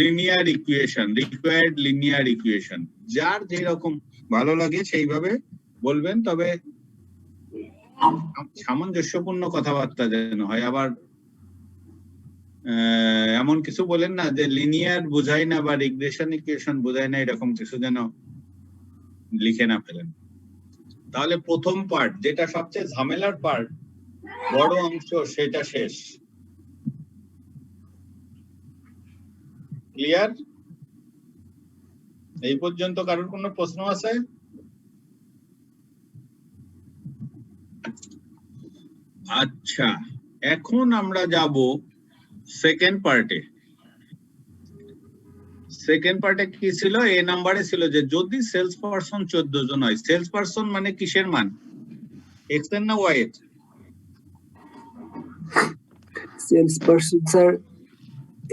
Speaker 1: linear equation, required linear equation, যার যেরকম ভালো লাগে সেইভাবে বলবেন, তবে সামঞ্জস্যপূর্ণ কথাবার্তা যেন হয়। আবার এমন কিছু বলেন না যে লিনিয়ার বোঝায় না বা রিগ্রেশন ইকুয়েশন বোঝায় না, এরকম কিছু যেন লিখে না ফেলেন। তাহলে প্রথম পার্ট, যেটা সবচেয়ে ঝামেলার পার্ট, বড় অংশ, সেটা শেষ। ক্লিয়ার? এই পর্যন্ত কারোর কোনো প্রশ্ন আছে? আচ্ছা, এখন আমরা যাব সেকেন্ড পার্টে। সেকেন্ড পার্টে কি ছিল, এ নাম্বারে ছিল যে যদি সেলস পারসন 14 জন হয়, সেলস পারসন মানে কিসের মান, এক্স এর না ওয়াই এর?
Speaker 6: Sales person sir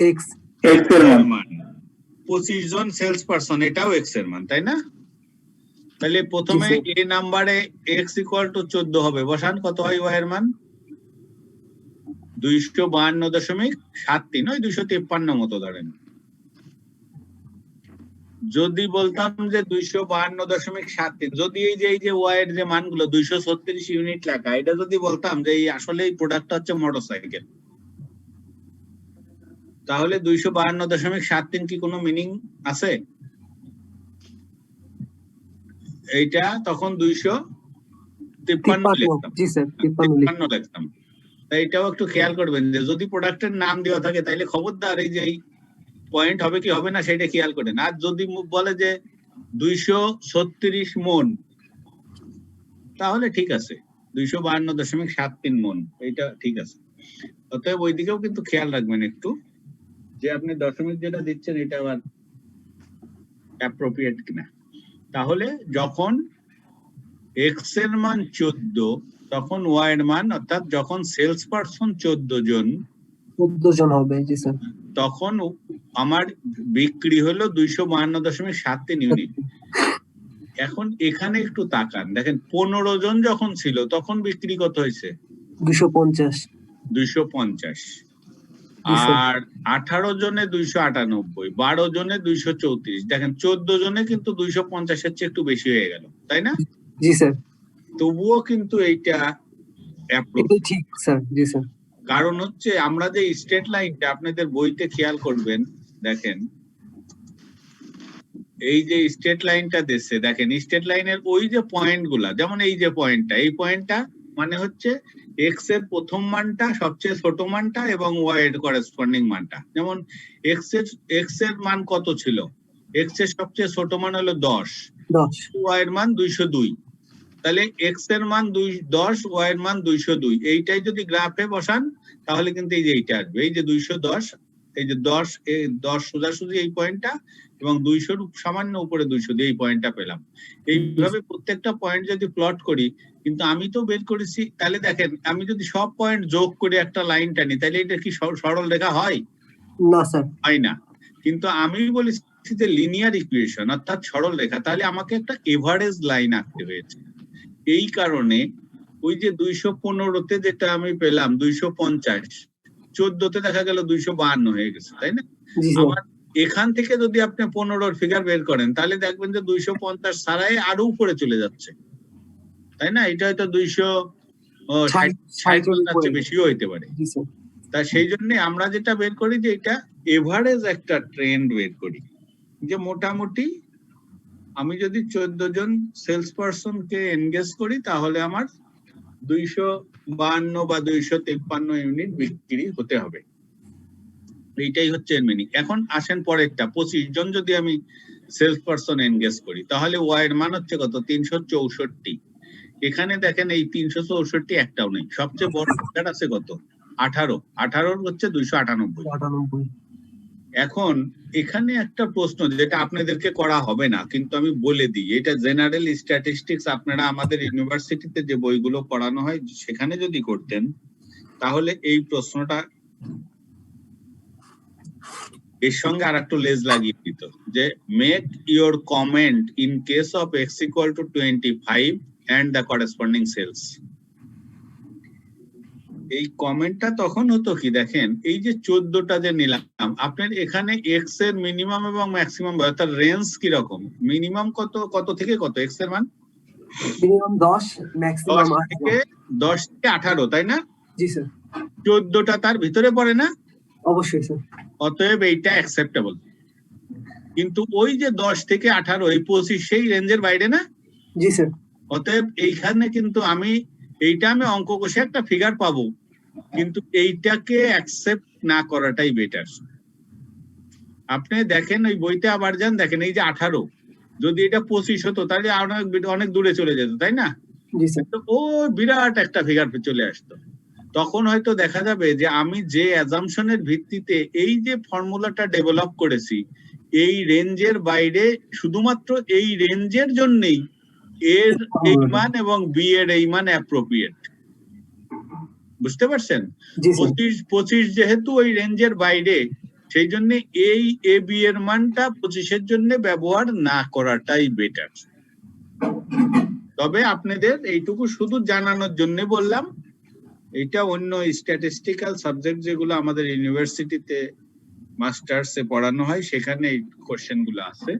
Speaker 6: x
Speaker 2: x এর মান।
Speaker 1: 25 জন সেলস পারসন, এটাও এক্স এর মান, তাই না? তাহলে প্রথমে এ নাম্বারে এক্স ইকুয়াল টু 14 হবে, বসান কত হয় ওয়াই এর মান, 252.73, ওই 253 মতো ধরেন। যদি বলতাম যে 252.73, যদি এই যে ওয়াই এর যে মানগুলো 236 ইউনিট লেখা, এটা যদি বলতাম যে এই আসলে এই প্রোডাক্টটা হচ্ছে মোটরসাইকেল, তাহলে 252.73 কি কোনো মিনিং আছে? এইটা তখন 253 লিখতাম।
Speaker 6: জি স্যার
Speaker 1: 53 লিখতাম। তাই এটাও একটু খেয়াল করবেন যে যদি প্রোডাক্টের নাম দেওয়া থাকে তাহলে খবরদার এই যে পয়েন্ট হবে কি হবে না সেটা খেয়াল করেন। আর যদি বলে যে 236 মন, তাহলে ঠিক আছে, 252.73 মন, এইটা ঠিক আছে। অতএব ওই দিকেও কিন্তু খেয়াল রাখবেন একটু, যে আপনি দশমিক যেটা দিচ্ছেন এটা আবার অ্যাপ্রোপ্রিয়েট কিনা। তাহলে যখন এক্স এর মান 14, তখন ওয়াই এর মান, অর্থাৎ যখন সেলস পারসন 14 জন
Speaker 6: হবে, জি স্যার,
Speaker 1: তখন আমার বিক্রি হলো 252.73 ইউনিট। এখন এখানে একটু তাকান, দেখেন 15 জন যখন ছিল তখন বিক্রি কত হয়েছে,
Speaker 6: 250,
Speaker 1: 250, আর 18 জনে 298, 12 জনে 234, দেখেন 14 জনে কিন্তু 250 এর চেয়ে একটু বেশি হয়ে গেল, তাই না?
Speaker 6: জি স্যার,
Speaker 1: তবুও কিন্তু এইটা
Speaker 6: এটা ঠিক স্যার, জি স্যার।
Speaker 1: কারণ হচ্ছে আমরা যে স্ট্রেট লাইনটা আপনাদের বইতে খেয়াল করবেন, দেখেন এই যে স্ট্রেট লাইনটা দিচ্ছে, দেখেন স্ট্রেট লাইনের ওই যে পয়েন্ট গুলা, যেমন এই যে পয়েন্টটা, এই পয়েন্টটা মানে হচ্ছে এক্স এর প্রথম মানটা, সবচেয়ে ছোট মানটা, এবং ওয়াই এর করেসপন্ডিং মানটা। যেমন এক্স এর মান কত ছিল, এক্স এর সবচেয়ে ছোট মান হলো 10, ওয়াই এর মান 202, তাহলে এক্স এর মান 10, ওয়াই এর মান 202। এইটাই যদি গ্রাফে বসান তাহলে কিন্তু এই যে এইটা আসবে, এই যে 210, এই যে 10 সোজাসুজি এই পয়েন্টটা, এবং 200 সামান্য উপরে 200 দিয়ে এই পয়েন্টটা পেলাম। এইভাবে প্রত্যেকটা পয়েন্ট যদি প্লট করি, কিন্তু আমি তো বের করেছি, তাহলে দেখেন আমি যদি সব পয়েন্ট যোগ করে একটা লাইন টানি, তাহলে এটা কি সরল রেখা হয়?
Speaker 6: না স্যার,
Speaker 1: হয় না। কিন্তু আমি বলেছি যে লিনিয়ার ইকুয়েশন, অর্থাৎ সরল রেখা, তাহলে আমাকে একটা এভারেজ লাইন আঁকতে হয়েছে। এই কারণে ওই যে 215-তে যেটা আমি পেলাম 250, 14-তে দেখা গেল 252 হয়ে গেছে, তাই না? আমার এখান থেকে যদি আপনি 15-র ফিগার বের করেন, তাহলে দেখবেন যে 250 ছাড়াই আরো উপরে চলে যাচ্ছে, তাই না? এটা হয়তো 260 বেশিও হইতে পারে। তা সেই জন্য আমরা যেটা বের করি যে এটা এভারেজ একটা ট্রেন্ড বের করি, যে মোটামুটি আমি যদি 14 জন সেলস পারসন কে এনগেজ করি, তাহলে আমার 252 বা 253 ইউনিট বিক্রি হতে হবে। এইটাই হচ্ছে এর মিনিং। এখন আসেন পরেরটা, 25 জন যদি আমি সেলস পারসন এনগেজ করি, তাহলে ওয়াই এর মান হচ্ছে কত? 364। এখানে দেখেন এই 364 একটাও নেই। সবচেয়ে বড় ফিগার আছে কত? 18। 18 হচ্ছে 298।
Speaker 6: 98।
Speaker 1: এখন এখানে একটা প্রশ্ন যেটা আপনাদেরকে করা হবে না, কিন্তু আমি বলে দিই, এটা জেনারেল স্ট্যাটিস্টিক্স আপনারা আমাদের ইউনিভার্সিটিতে যে বইগুলো পড়ানো হয় সেখানে যদি করতেন তাহলে এই প্রশ্নটা এর সঙ্গে আর একটু লেজ লাগিয়ে দিত যে make your comment in case of x equal to 25 and the corresponding cells। এই কমেন্টটা তখন হতো কি, দেখেন এই যে 14টা যে নিলাম, আপনার এখানে x এর মিনিমাম এবং ম্যাক্সিমাম অর্থাৎ রেঞ্জ কি রকম? মিনিমাম কত, কত থেকে কত x এর মান?
Speaker 6: মিনিমাম 10, ম্যাক্সিমাম
Speaker 1: 10 থেকে 18, তাই না?
Speaker 6: জি স্যার।
Speaker 1: 14টা তার ভিতরে পড়ে না?
Speaker 6: অবশ্যই স্যার।
Speaker 1: অতএব এইটা অ্যাকসেপ্টেবল। কিন্তু ওই যে 10 থেকে 18 এই 25 সেই রেঞ্জের বাইরে না?
Speaker 6: জি স্যার।
Speaker 1: অতএব এইখানে কিন্তু আমি অঙ্ক কষে একটা ফিগার পাবো, কিন্তু এইটাকে অ্যাকসেপ্ট না করাটাই বেটার। আপনি দেখেন ওই বইতে আবার যান, দেখেন এই যে 18, যদি এটা 25 হতো তাহলে অনেক দূরে চলে যেত, তাই না?
Speaker 6: জি স্যার।
Speaker 1: তো ও বিরাট একটা ফিগার চলে আসতো। তখন হয়তো দেখা যাবে যে আমি যে অ্যাজাম্পশনের ভিত্তিতে এই যে ফর্মুলাটা ডেভেলপ করেছি, এই রেঞ্জের বাইরে শুধুমাত্র এই রেঞ্জের জন্যই এর এই মান এবং বি এর এই মান অ্যাপ্রোপ্রিয়েট। বুঝতে পারছেন? 25 যেহেতু ওই রেঞ্জের বাইরে, সেই জন্য এই এ বি এর মানটা 25-এর জন্য ব্যবহার না করাটাই বেটার। তবে আপনাদের এইটুকু শুধু জানানোর জন্য বললাম, এটা অন্য স্ট্যাটিস্টিক্যাল সাবজেক্ট যেগুলো আমাদের ইউনিভার্সিটিতে মাস্টার্সে পড়ানো হয় সেখানে এই কোশ্চেন গুলো আছে,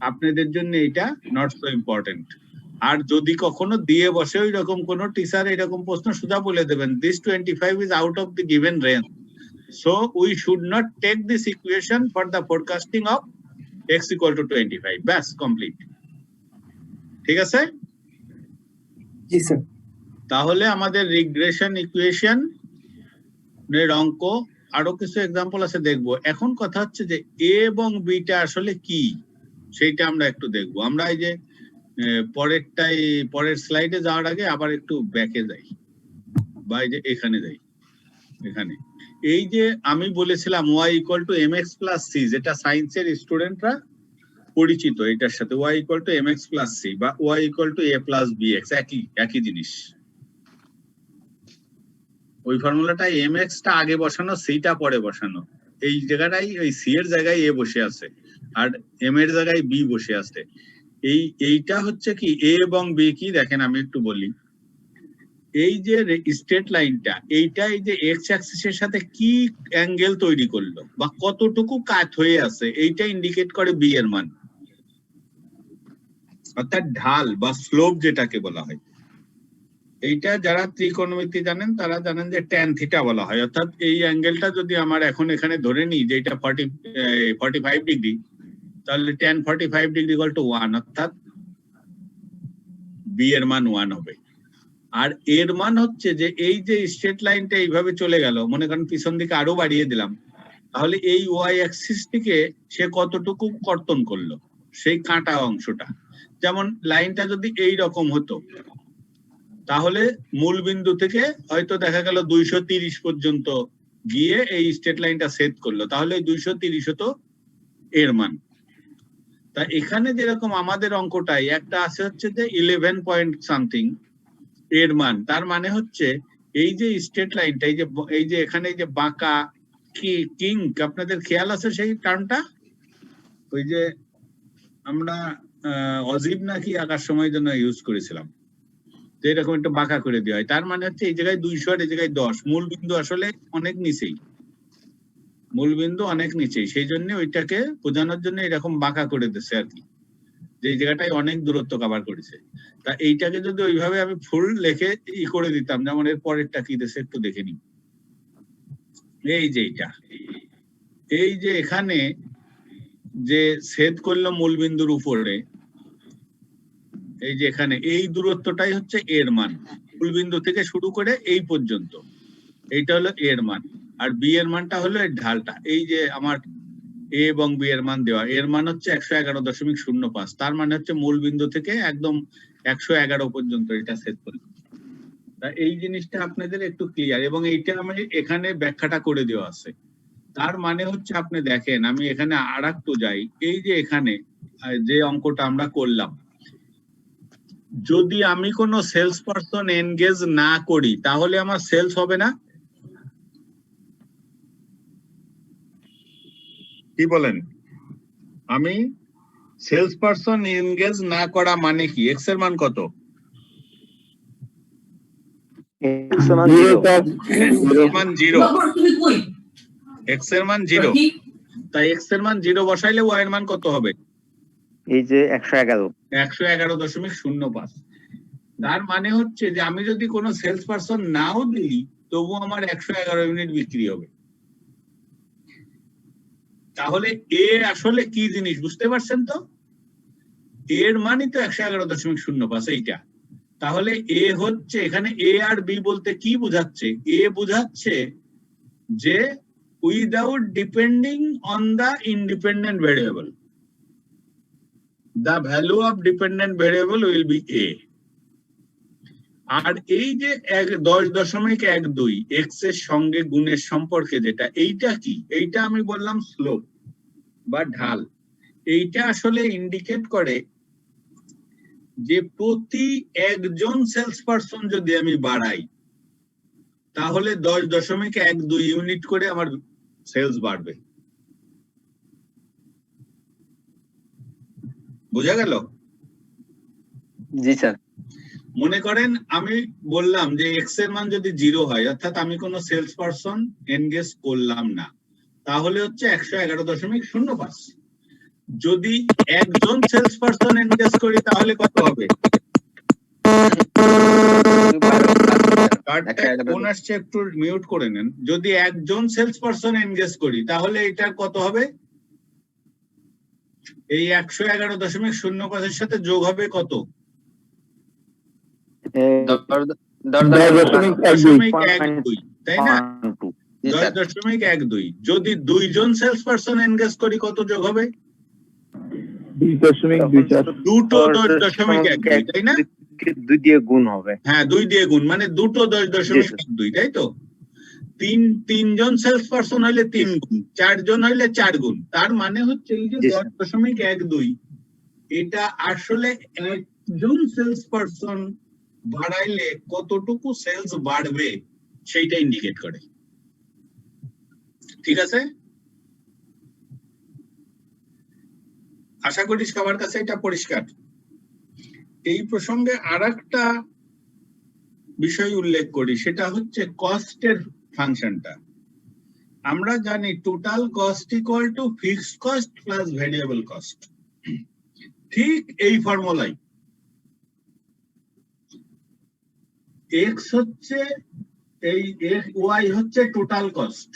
Speaker 1: আপনাদের জন্য এটা নট সো ইম্পর্টেন্ট। আর যদি কখনো দিয়ে বসে ওই রকম কোন টিচার এরকম প্রশ্ন সোজা বলে দেবেন, this 25 is out of the given range, so we should not take this equation for the forecasting of x equal to 25, ব্যাস কমপ্লিট। ঠিক আছে?
Speaker 6: জি স্যার।
Speaker 1: তাহলে আমাদের রিগ্রেশন ইকুয়েশন এর অঙ্ক আরো কিছু এক্সাম্পল আছে, দেখবো। এখন কথা হচ্ছে যে এ এবং বিটা আসলে কি সেইটা আমরা একটু দেখবো। আমরা এই যে পরের স্লাইডে যাওয়ার আগে আবার একটু ব্যাকে যাই, বা এই যে এখানে যাই। এখানে এই যে আমি বলেছিলাম y equal to mx plus c, যেটা সায়েন্সের স্টুডেন্টরা পরিচিত এটার সাথে, y equal to mx plus c বা y equal to a plus bx, একই জিনিস। ওই ফর্মুলাটা mx টা আগে বসানো, c টা পরে বসানো। এই জায়গাটাই ওই c এর জায়গায় a বসে আছে আর m এর জায়গায় b বসে আছে। এইটা হচ্ছে কি a এবং b কি দেখেন, আমি একটু বলি। এই যে স্ট্রেট লাইনটা, এইটা এই যে এক্স অ্যাক্সিসের সাথে কি অ্যাঙ্গেল তৈরি করলো বা কতটুকু কাট হয়ে আছে, এইটা ইন্ডিকেট করে বি এর মান, অর্থাৎ ঢাল বা স্লোপ যেটাকে বলা হয়। এইটা যারা ত্রিকোণমিতি জানেন তারা জানেন যে ট্যান থিটা বলা হয়। অর্থাৎ এই অ্যাঙ্গেলটা যদি আমার এখন এখানে ধরে নিই যে এটা 45 ডিগ্রি, তাহলে ট্যান 45 ডিগ্রি ইকুয়াল টু 1, অর্থাৎ বি এর মান 1 হবে। আর এর মান হচ্ছে যে এই যে স্ট্রেট লাইনটা এইভাবে চলে গেল, মনে করেন পিছন দিকে আরো বাড়িয়ে দিলাম, তাহলে এই ওয়াই অ্যাক্সিসটিকে সে কতটুকু কর্তন করলো, সেই কাঁটা অংশটা। যেমন লাইনটা যদি এই রকম হতো, তাহলে মূল বিন্দু থেকে হয়তো দেখা গেল 230 পর্যন্ত গিয়ে এই স্ট্রেট লাইনটা সেট করলো, তাহলে 230 হতো এর মান। তা এখানে যেরকম আমাদের অঙ্কটাই একটা আছে হচ্ছে যে 11 পয়েন্ট সামথিং এর মান, তার মানে হচ্ছে এই যে স্ট্রেট লাইনটা, এই যে এখানে যে বাঁকা কিং, আপনাদের খেয়াল আছে সেই টার্মটা? ওই যে আমরা অজীব নাকি আঁকার সময় জন্য ইউজ করেছিলাম, যে এরকম একটা বাঁকা করে দেওয়া হয়। তার মানে হচ্ছে এই জায়গায় 200 আর এই জায়গায় 10, মূল বিন্দু আসলে অনেক নিচেই, মূল বিন্দু অনেক নিচেই, সেই জন্য ওইটাকে বোঝানোর জন্য এরকম বাঁকা করে দিচ্ছে আর কি, যে জায়গাটায় অনেক দূরত্ব কভার করেছে। তা এইটাকে যদি ওইভাবে আমি ফুল লেখে করে দিতাম, যেমন এর পরেরটা কি দেশে একটু দেখে নিই। এই যে এইটা, এই যে এখানে যে ছেদ করলো মূল বিন্দুর উপরে, এই যে এখানে এই দূরত্বটাই হচ্ছে এর মান, মূল বিন্দু থেকে শুরু করে এই পর্যন্ত, এইটা হলো এর মান। আর বি এর মানটা হলো এর ঢালটা। এই যে আমার এ এবং বি এর মান দেওয়া, এর মান হচ্ছে 111.05, তার মানে হচ্ছে মূল বিন্দু থেকে একদম 111 পর্যন্ত এটা সেট করি। তা এই জিনিসটা আপনাদের একটু ক্লিয়ার, এবং এইটা আমি এখানে ব্যাখ্যাটা করে দেওয়া আছে। তার মানে হচ্ছে আপনি দেখেন, আমি এখানে আর একটু যাই, এই যে এখানে যে অঙ্কটা আমরা করলাম, যদি আমি কোনো সেলস পারসন এনগেজ না করি তাহলে আমার সেলস হবে না? কি বলেন? আমি সেলস পারসন এনগেজ না করা মানে কি? এক্স এর মান কত?
Speaker 5: X সমান 0
Speaker 1: মান 0, এক্স এর মান 0, তাই এক্স এর মান 0 বসাইলে ওয়াই এর মান কত হবে?
Speaker 5: এই যে 111
Speaker 1: 111.05। তার মানে হচ্ছে যে আমি যদি কোনো সেলস পারসন নাও দিই তবু আমার 111 ইউনিট বিক্রি হবে। তাহলে এ আসলে কি জিনিস বুঝতে পারছেন তো? এর মানই তো 111.05 এইটা। তাহলে এ হচ্ছে, এখানে এ আর বি বলতে কি বোঝাচ্ছে? এ বোঝাচ্ছে যে without depending on the independent variable, the value of dependent variable will be a। আর এই যে 10.12 এক্স এর সঙ্গে গুণের সম্পর্কে যেটা, এইটা কি? এইটা আমি বললাম স্লোপ বা ঢাল। এইটা আসলে ইন্ডিকেট করে যে প্রতি একজন সেলস পারসন যদি আমি বাড়াই তাহলে 10.12 ইউনিট করে আমার সেলস বাড়বে। বোঝা গেল?
Speaker 3: জি স্যার।
Speaker 1: মনে করেন আমি বললাম যে এক্স এর মান যদি 0 হয়, অর্থাৎ আমি কোনো সেলস পারসন এনগেজ করলাম না, তাহলে হচ্ছে 111.05। যদি একজন সেলস পারসন এনগেজ করি তাহলে কত হবে? কোন আসছে একটু মিউট করে নেন। যদি একজন সেলস পারসন এনগেজ করি তাহলে এটার কত হবে? এই 111.05 এর সাথে যোগ হবে কত? 10.12, তাই না? 10.12। যদি 2জন সেলস পারসন এনগেজ করি কত যোগ হবে?
Speaker 2: 2.24
Speaker 1: দুটো 10.12, তাই না?
Speaker 5: 2 দিয়ে গুণ হবে।
Speaker 1: হ্যাঁ, 2 দিয়ে গুণ, মানে দুটো 10.12, তাই তো? তিনজন সেলস পারসন হইলে 3 গুণ, 4 জন হইলে 4 গুণ। তার মানে হচ্ছে এই যে 10.12 এটা আসলে একজন সেলস পারসন বাড়াইলে কতটুকু সেলস বাড়বে সেইটা ইন্ডিকেট করে। ঠিক আছে? আশা করি সবার কাছে এটা পরিষ্কার। এই প্রসঙ্গে আরেকটা বিষয় উল্লেখ করি, সেটা হচ্ছে কস্টের ফাংশনটা। আমরা জানি total cost equal to fixed cost plus variable cost. ঠিক এই ফর্মুলাই এক্স হচ্ছে এই ওয়াই হচ্ছে টোটাল কস্ট,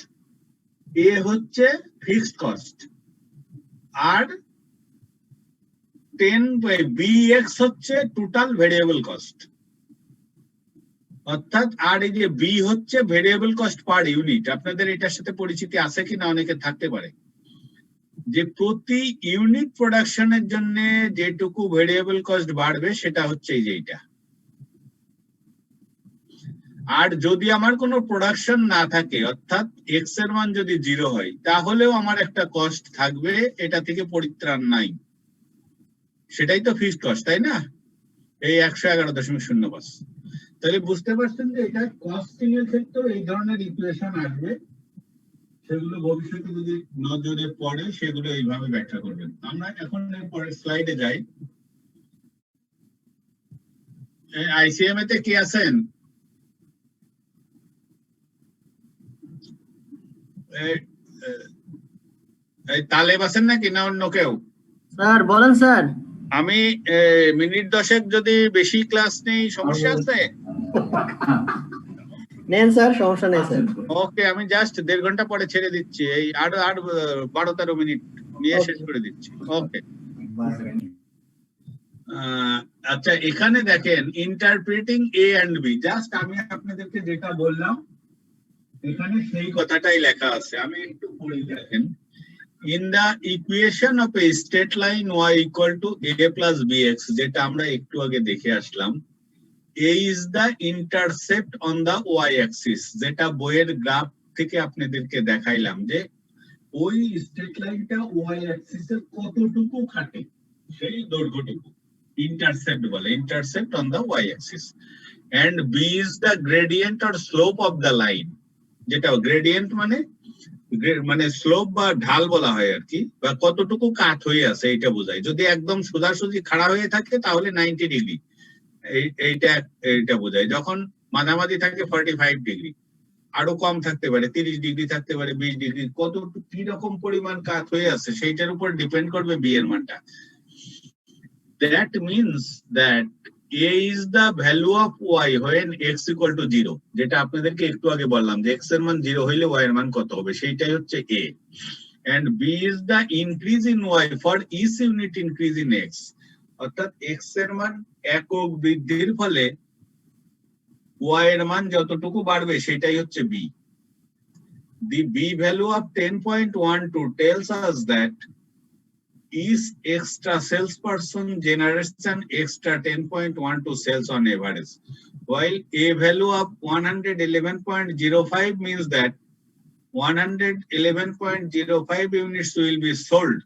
Speaker 1: এ হচ্ছে ফিক্সড কস্ট, আর 10/bx হচ্ছে টোটাল ভেরিয়েবল কস্ট। অর্থাৎ আর এই যে বি হচ্ছে ভেরিয়েবল কস্ট পার ইউনিট। আপনাদের এটার সাথে পরিচিতি আছে কিনা অনেকে থাকতে পারে, যে প্রতি ইউনিট প্রোডাকশনের জন্য যেটুকু ভেরিয়েবল কস্ট বাড়বে সেটা হচ্ছে এই যে এইটা। আর যদি আমার কোনো প্রোডাকশন না থাকে, অর্থাৎ এক্স এর মান যদি 0 হয়, তাহলেও আমার একটা কস্ট থাকবে, এটা থেকে পরিত্রাণ নাই। সেটাই তো ফিক্সড কস্ট, তাই না? এই 111.05। তাহলে বুঝতে পারছেন যে এটা কস্টিং এর ক্ষেত্রে এই ধরনের ইকুয়েশন আসবে, সেগুলো ভবিষ্যতে যদি নজরে পড়ে সেগুলো এইভাবে ব্যাখ্যা করবেন। আমরা এখন পরের স্লাইডে যাই। আইসিএম তে কি আছেন? তালেব আছেন নাকি, না অন্য কেউ?
Speaker 7: স্যার বলেন স্যার।
Speaker 1: আমি মিনিট 10 যদি বেশি ক্লাস নেই, সমস্যা আছে?
Speaker 7: নেন স্যার, সমস্যা নেই স্যার।
Speaker 1: ওকে, আমি জাস্ট 1.5 ঘন্টা পরে ছেড়ে দিচ্ছি, এই আর 12-13 মিনিট নিয়ে শেষ করে দিচ্ছি। ওকে। আচ্ছা, এখানে দেখেন interpreting a and b, just আমি আপনাদেরকে যেটা বললাম এখানে সেই কথাটাই লেখা আছে। আমি একটু পড়ে দেখেন, in the equation of a straight line y equal to a plus bx, যেটা আমরা একটু আগে দেখে আসলাম, a is the intercept on the y axis, যেটা বইয়ের গ্রাফ থেকে আপনাদেরকে দেখাইলাম যে ওই স্ট্রেট লাইনটা y axis এর কতটুকু কাটে সেই দৈর্ঘ্যটুকু intercept বলে, intercept on the y axis, and b is the gradient or slope of the line, যেটা gradient মানে স্লোপ বা ঢাল বলা হয় আর কি, বা কতটুকু কাট হয়ে আছে এটা বোঝায়। যদি একদম সোজাসুজি খাড়া হয়ে থাকে তাহলে 90 ডিগ্রি, এইটা বোঝায়। যখন মাঝামাঝি থাকে 45 ডিগ্রি, আরো কম থাকতে পারে, 30 ডিগ্রি থাকতে পারে, 20 ডিগ্রি, কতটুকু কি রকম পরিমাণ কাট হয়ে আছে সেইটার উপর ডিপেন্ড করবে বি এর মানটা। That means that a is the value of y when x equal to 0, যেটা আপনাদেরকে একটু আগে বললাম যে x এর মান 0 হইলে y এর মান কত হবে, সেইটাই হচ্ছে a, and b is the increase in y for each unit increase in x, অর্থাৎ x এর মান একক বৃদ্ধির ফলে y এর মান যতটুকু বাড়বে সেটাই হচ্ছে b. The b value of 10.12 tells us that each extra salesperson generates an extra 10.12 sales on average, while a value of 111.05 means that 111.05 units will be sold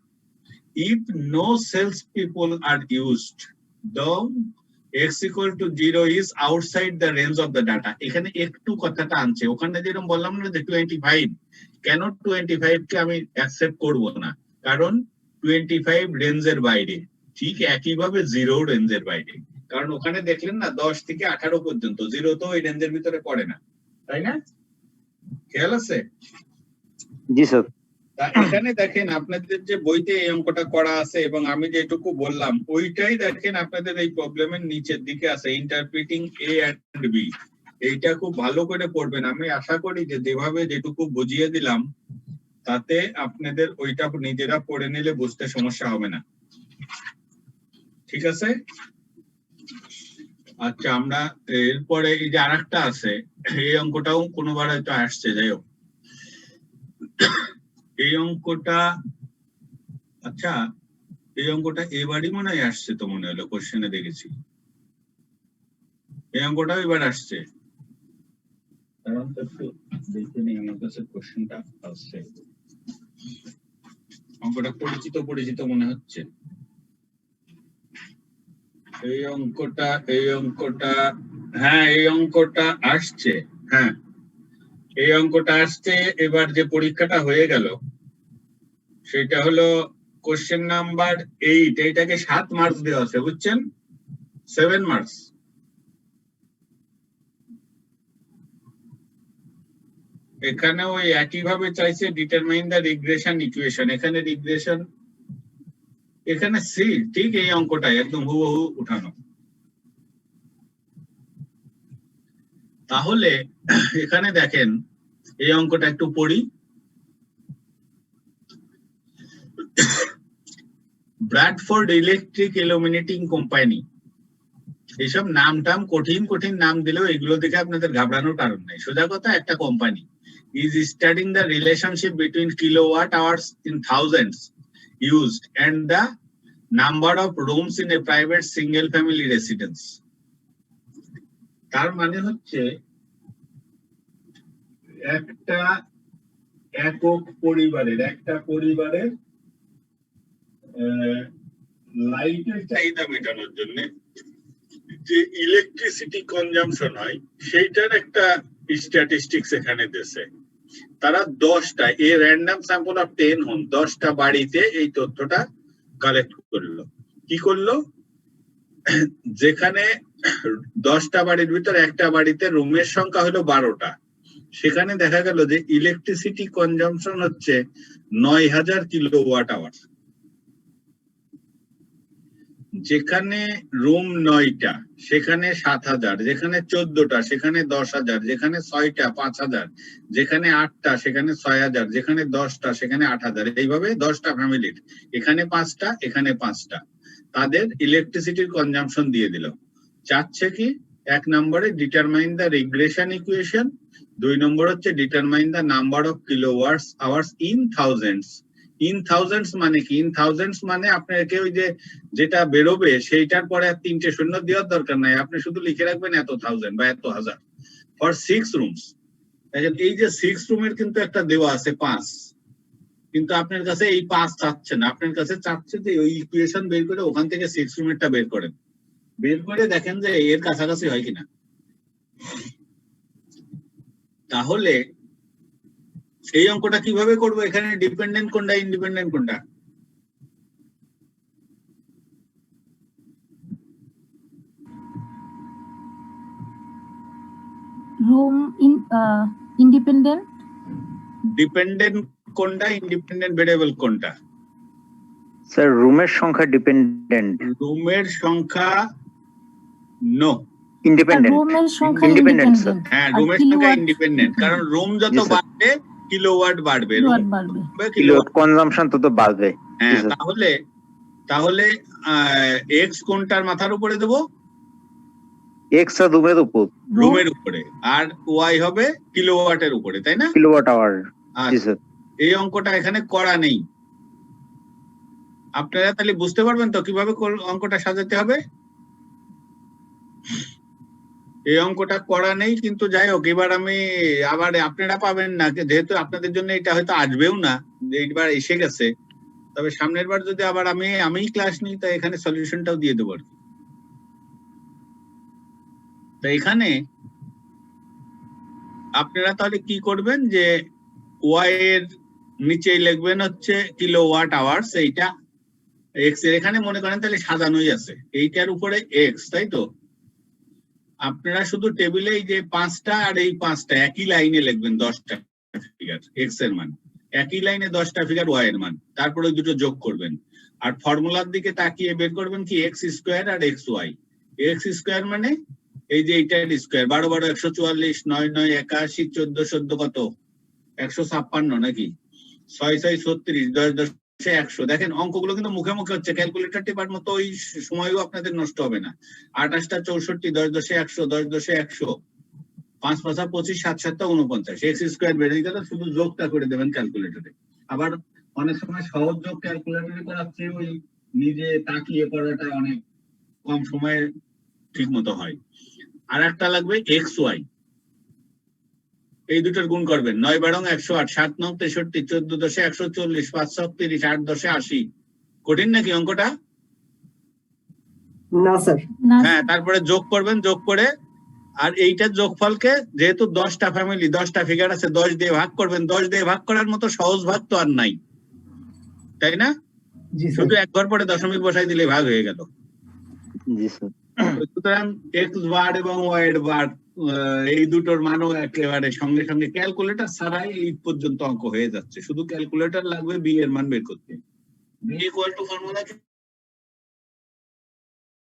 Speaker 1: if no sales people are used, though x equal to 0 is outside the range of the data. এখানে একটু কথাটা আনছে, ওখানে যেরকম বললাম না যে 25, কেন 25 কে আমি অ্যাকসেপ্ট করব না, কারণ 25 রেঞ্জের বাইরে, ঠিক একইভাবে 0 রেঞ্জের বাইরে, কারণ ওখানে দেখলেন না 10 থেকে 18 পর্যন্ত, 0 তো ওই রেঞ্জের ভিতরে পড়ে না, তাই না? খেয়াল আছে?
Speaker 5: জি স্যার।
Speaker 1: এখানে দেখেন আপনাদের যে বইতে এই অঙ্কটা করা আছে এবং আমি যেটুকু বললাম ওইটাই দেখেন আপনাদের এই প্রবলেমের নিচের দিকে আছে, ইন্টারপ্রিটিং এ এন্ড বি। এইটা খুব ভালো করে পড়বেন। আমি আশা করি যে যেভাবে যেটুকু বুঝিয়ে দিলাম তাতে আপনাদের ওইটা নিজেরা পড়ে নিলে বুঝতে সমস্যা হবে না, ঠিক আছে? আচ্ছা, আমরা এরপরে এই যে আরেকটা আছে, এই অঙ্কটাও কোনোবার হয়তো আসছে, যাই হোক এই অঙ্কটা, আচ্ছা এই অঙ্কটা এবারই মনে হয় আসছে, তো মনে হলো কোশ্চেনে দেখেছি এই অঙ্কটাও এবার আসছে, কারণ একটু দেখে নেই আমার কাছে কোশ্চেনটা আসছে। অঙ্কটা পরিচিত মনে হচ্ছে। এই অঙ্কটা হ্যাঁ এই অঙ্কটা আসছে, হ্যাঁ এই অঙ্কটা আসছে। এবার যে পরীক্ষাটা হয়ে গেল সেটা হলো কোশ্চেন নাম্বার 8, এইটাকে 7 মার্কস দেওয়া আছে, বুঝছেন? 7 মার্কস। এখানে ওই একইভাবে চাইছে ডিটারমাইন দ্য রিগ্রেশন ইকুয়েশন, এখানে রিগ্রেশন, এখানে সি, ঠিক এই অঙ্কটাই একদম হুবহু উঠানো। তাহলে এখানে দেখেন এই অঙ্কটা একটু পড়ি। ব্র্যাডফোর্ড ইলেকট্রিক ইলুমিনেটিং কোম্পানি, এইসব নাম কঠিন নাম দিলেও এগুলো দেখে আপনাদের ঘাবড়ানোর কারণ নেই। সোজা কথা, একটা company is studying the relationship between kilowatt hours in thousands used and the number of rooms in a private single family residence. তার মানে হচ্ছে একটা পরিবারের লাইটের চাহিদা মেটানোর জন্য যে ইলেকট্রিসিটি কনজাম্পশন হয় সেইটার একটা স্ট্যাটিস্টিক্স এখানে দেশে। তারা 10টা, এ র্যান্ডম স্যাম্পল অফ 10 হোম, 10টা বাড়িতে এই তথ্যটা কালেক্ট করলো। কি করলো? যেখানে 10টা বাড়ির ভিতর একটা বাড়িতে রুমের সংখ্যা হলো 12টা, সেখানে দেখা গেল যে ইলেকট্রিসিটি কনজাম্পশন হচ্ছে 9000 কিলোওয়াট আওয়ার। যেখানে রুম 9টা সেখানে 7000, যেখানে 14টা সেখানে 10000, যেখানে 6টা 5000, যেখানে 8টা সেখানে 6000, যেখানে 10টা সেখানে 8000, এইভাবে 10টা ফ্যামিলির, এখানে 5টা এখানে 5টা, তাদের ইলেকট্রিসিটির কনজাম্পশন দিয়ে দিল। চাচ্ছে কি, 1 নম্বরে ডিটারমাইন দ্য রিগ্রেশন ইকুয়েশন, 2 নম্বর হচ্ছে determine the number of kilowatts hours in thousands in thousands মানে কি? ইন থাউজেন্ডস মানে আপনাকে ওই যে যেটা বেরোবে সেইটার পরে আর 3টে শূন্য দেওয়ার দরকার নাই, আপনি শুধু লিখে রাখবেন এত থাউজেন্ড বা এত হাজার ফর 6 রুমস। এই যে 6 রুমের কিন্তু একটা দেওয়া আছে 5, কিন্তু আপনার কাছে এই 5 চাচ্ছে না, আপনার কাছে চাচ্ছে যে ওই ইকুয়েশন বের করে ওখান থেকে 6 রুমেরটা বের করেন, বের করে দেখেন যে এর কাছাকাছি হয় কিনা। তাহলে এই অঙ্কটা কিভাবে করবো? এখানে ডিপেন্ডেন্ট কোনটা, ইন্ডিপেন্ডেন্ট কোনটা?
Speaker 8: room in independent
Speaker 1: ডিপেন্ডেন্ট কোনটা, ইন্ডিপেন্ডেন্ট ভেরিয়েবল কোনটা?
Speaker 5: স্যার রুমের সংখ্যা ডিপেন্ডেন্ট,
Speaker 1: রুমের সংখ্যা নো
Speaker 5: ইন্ডিপেন্ডেন্ট।
Speaker 8: room এর সংখ্যা
Speaker 5: Independent, sir.
Speaker 8: independent
Speaker 1: হ্যাঁ,
Speaker 8: আর
Speaker 1: রুমের সংখ্যা
Speaker 8: kilowatt
Speaker 1: ইন্ডিপেন্ডেন্ট, কারণ রুম যত
Speaker 5: Yes, sir.
Speaker 1: বাড়বে কিলোওয়াট বাড়বে,
Speaker 8: kilowatt বাড়বে।
Speaker 5: কিলোওয়াট কনজাম্পশন তত বাড়বে।
Speaker 1: হ্যাঁ,
Speaker 5: Yes, sir.
Speaker 1: তাহলে এক্স কোনটার মাথার উপরে দেবো?
Speaker 5: এক্স আর রুমের উপর,
Speaker 1: রুমের উপরে, আর ওয়াই হবে কিলোওয়াটের উপরে, তাই না?
Speaker 5: Kilowatt hour. জি
Speaker 1: আচ্ছা,
Speaker 5: স্যার।
Speaker 1: এই অঙ্কটা এখানে করা নেই। আপনারা তাহলে বুঝতে পারবেন তো কিভাবে অঙ্কটা সাজাতে হবে? এই অঙ্কটা করা নেই, কিন্তু যাই হোক এবার আমি আবার, আপনারা পাবেন না যেহেতু আপনাদের জন্য এটা হয়তো আসবেও না, এইবার এসে গেছে, তবে সামনের বার যদি আবার আমি ক্লাস নিই তো এখানে সলিউশনটাও দিয়ে দেবো আর কি। তো এখানে আপনারা তাহলে কি করবেন যে ওয়াই এর নিচেই লিখবেন হচ্ছে কিলোওয়াট আওয়ার্স, এইটা এক্স এর এখানে মনে করেন তাহলে সাজানোই আছে, এইটার উপরে এক্স, তাই তো? আপনারা শুধু টেবিলে এই যে 5টা আর এই 5টা একই লাইনে লিখবেন 10টা ফিগার এক্স এর মান, একই লাইনে 10টা ফিগার ওয়াই এর মান, তারপরে দুটো যোগ করবেন। আর ফর্মুলার দিকে তাকিয়ে বের করবেন কি এক্স স্কোয়ার আর এক্স ওয়াই। এক্স স্কোয়ার মানে এই যে এইটার স্কোয়ার, 12 12 144, 9 9 81, 14 14 কত 156 নাকি, 6 6 36, 10 10 100। দেখেন অঙ্কগুলো কিন্তু মুখে মুখে হচ্ছে, ক্যালকুলেটর টিপার মতো ওই সময়ও আপনাদের নষ্ট হবে না। 28 টা 64, 10 10 100, 10 10 100, 5 5 25, 7 7 49, এক্স স্কোয়ার বেরিয়ে গেল, শুধু যোগটা করে দেবেন ক্যালকুলেটরে। আবার অনেক সময় সহজ যোগ ক্যালকুলেটরে করার চেয়ে ওই নিজে তাকিয়ে করাটা অনেক কম সময়ে ঠিক মতো হয়। আর একটা লাগবে এক্স ওয়াই, এই দুটোর গুণ করবেন, 9 12 108, 7 9 63, 14 10 140, 5 7 30, 8 10 80। কঠিন নাকি অঙ্কটা?
Speaker 6: না স্যার।
Speaker 8: না
Speaker 1: হ্যাঁ, তারপরে যোগ করবেন, যোগ করে আর এইটার যোগফলকে যেহেতু 10টা ফ্যামিলি 10টা ফিগার আছে 10 দিয়ে ভাগ করবেন, 10 দিয়ে ভাগ করার মতো সহজ ভাগ তো আর নাই, তাই না?
Speaker 6: জি স্যার।
Speaker 1: শুধু একবার পরে দশমিক বসাই দিলে ভাগ হয়ে গেল।
Speaker 5: জি স্যার।
Speaker 1: সুতরাং এক্স বার এবং ওয়াই এর বার এই দুটোর মানও একেবারে সঙ্গে সঙ্গে ক্যালকুলেটর ছাড়াই এই পর্যন্ত অঙ্ক হয়ে যাচ্ছে, শুধু ক্যালকুলেটর লাগবে বি এর মান বের করতে। বি ইকুয়াল টু ফর্মুলা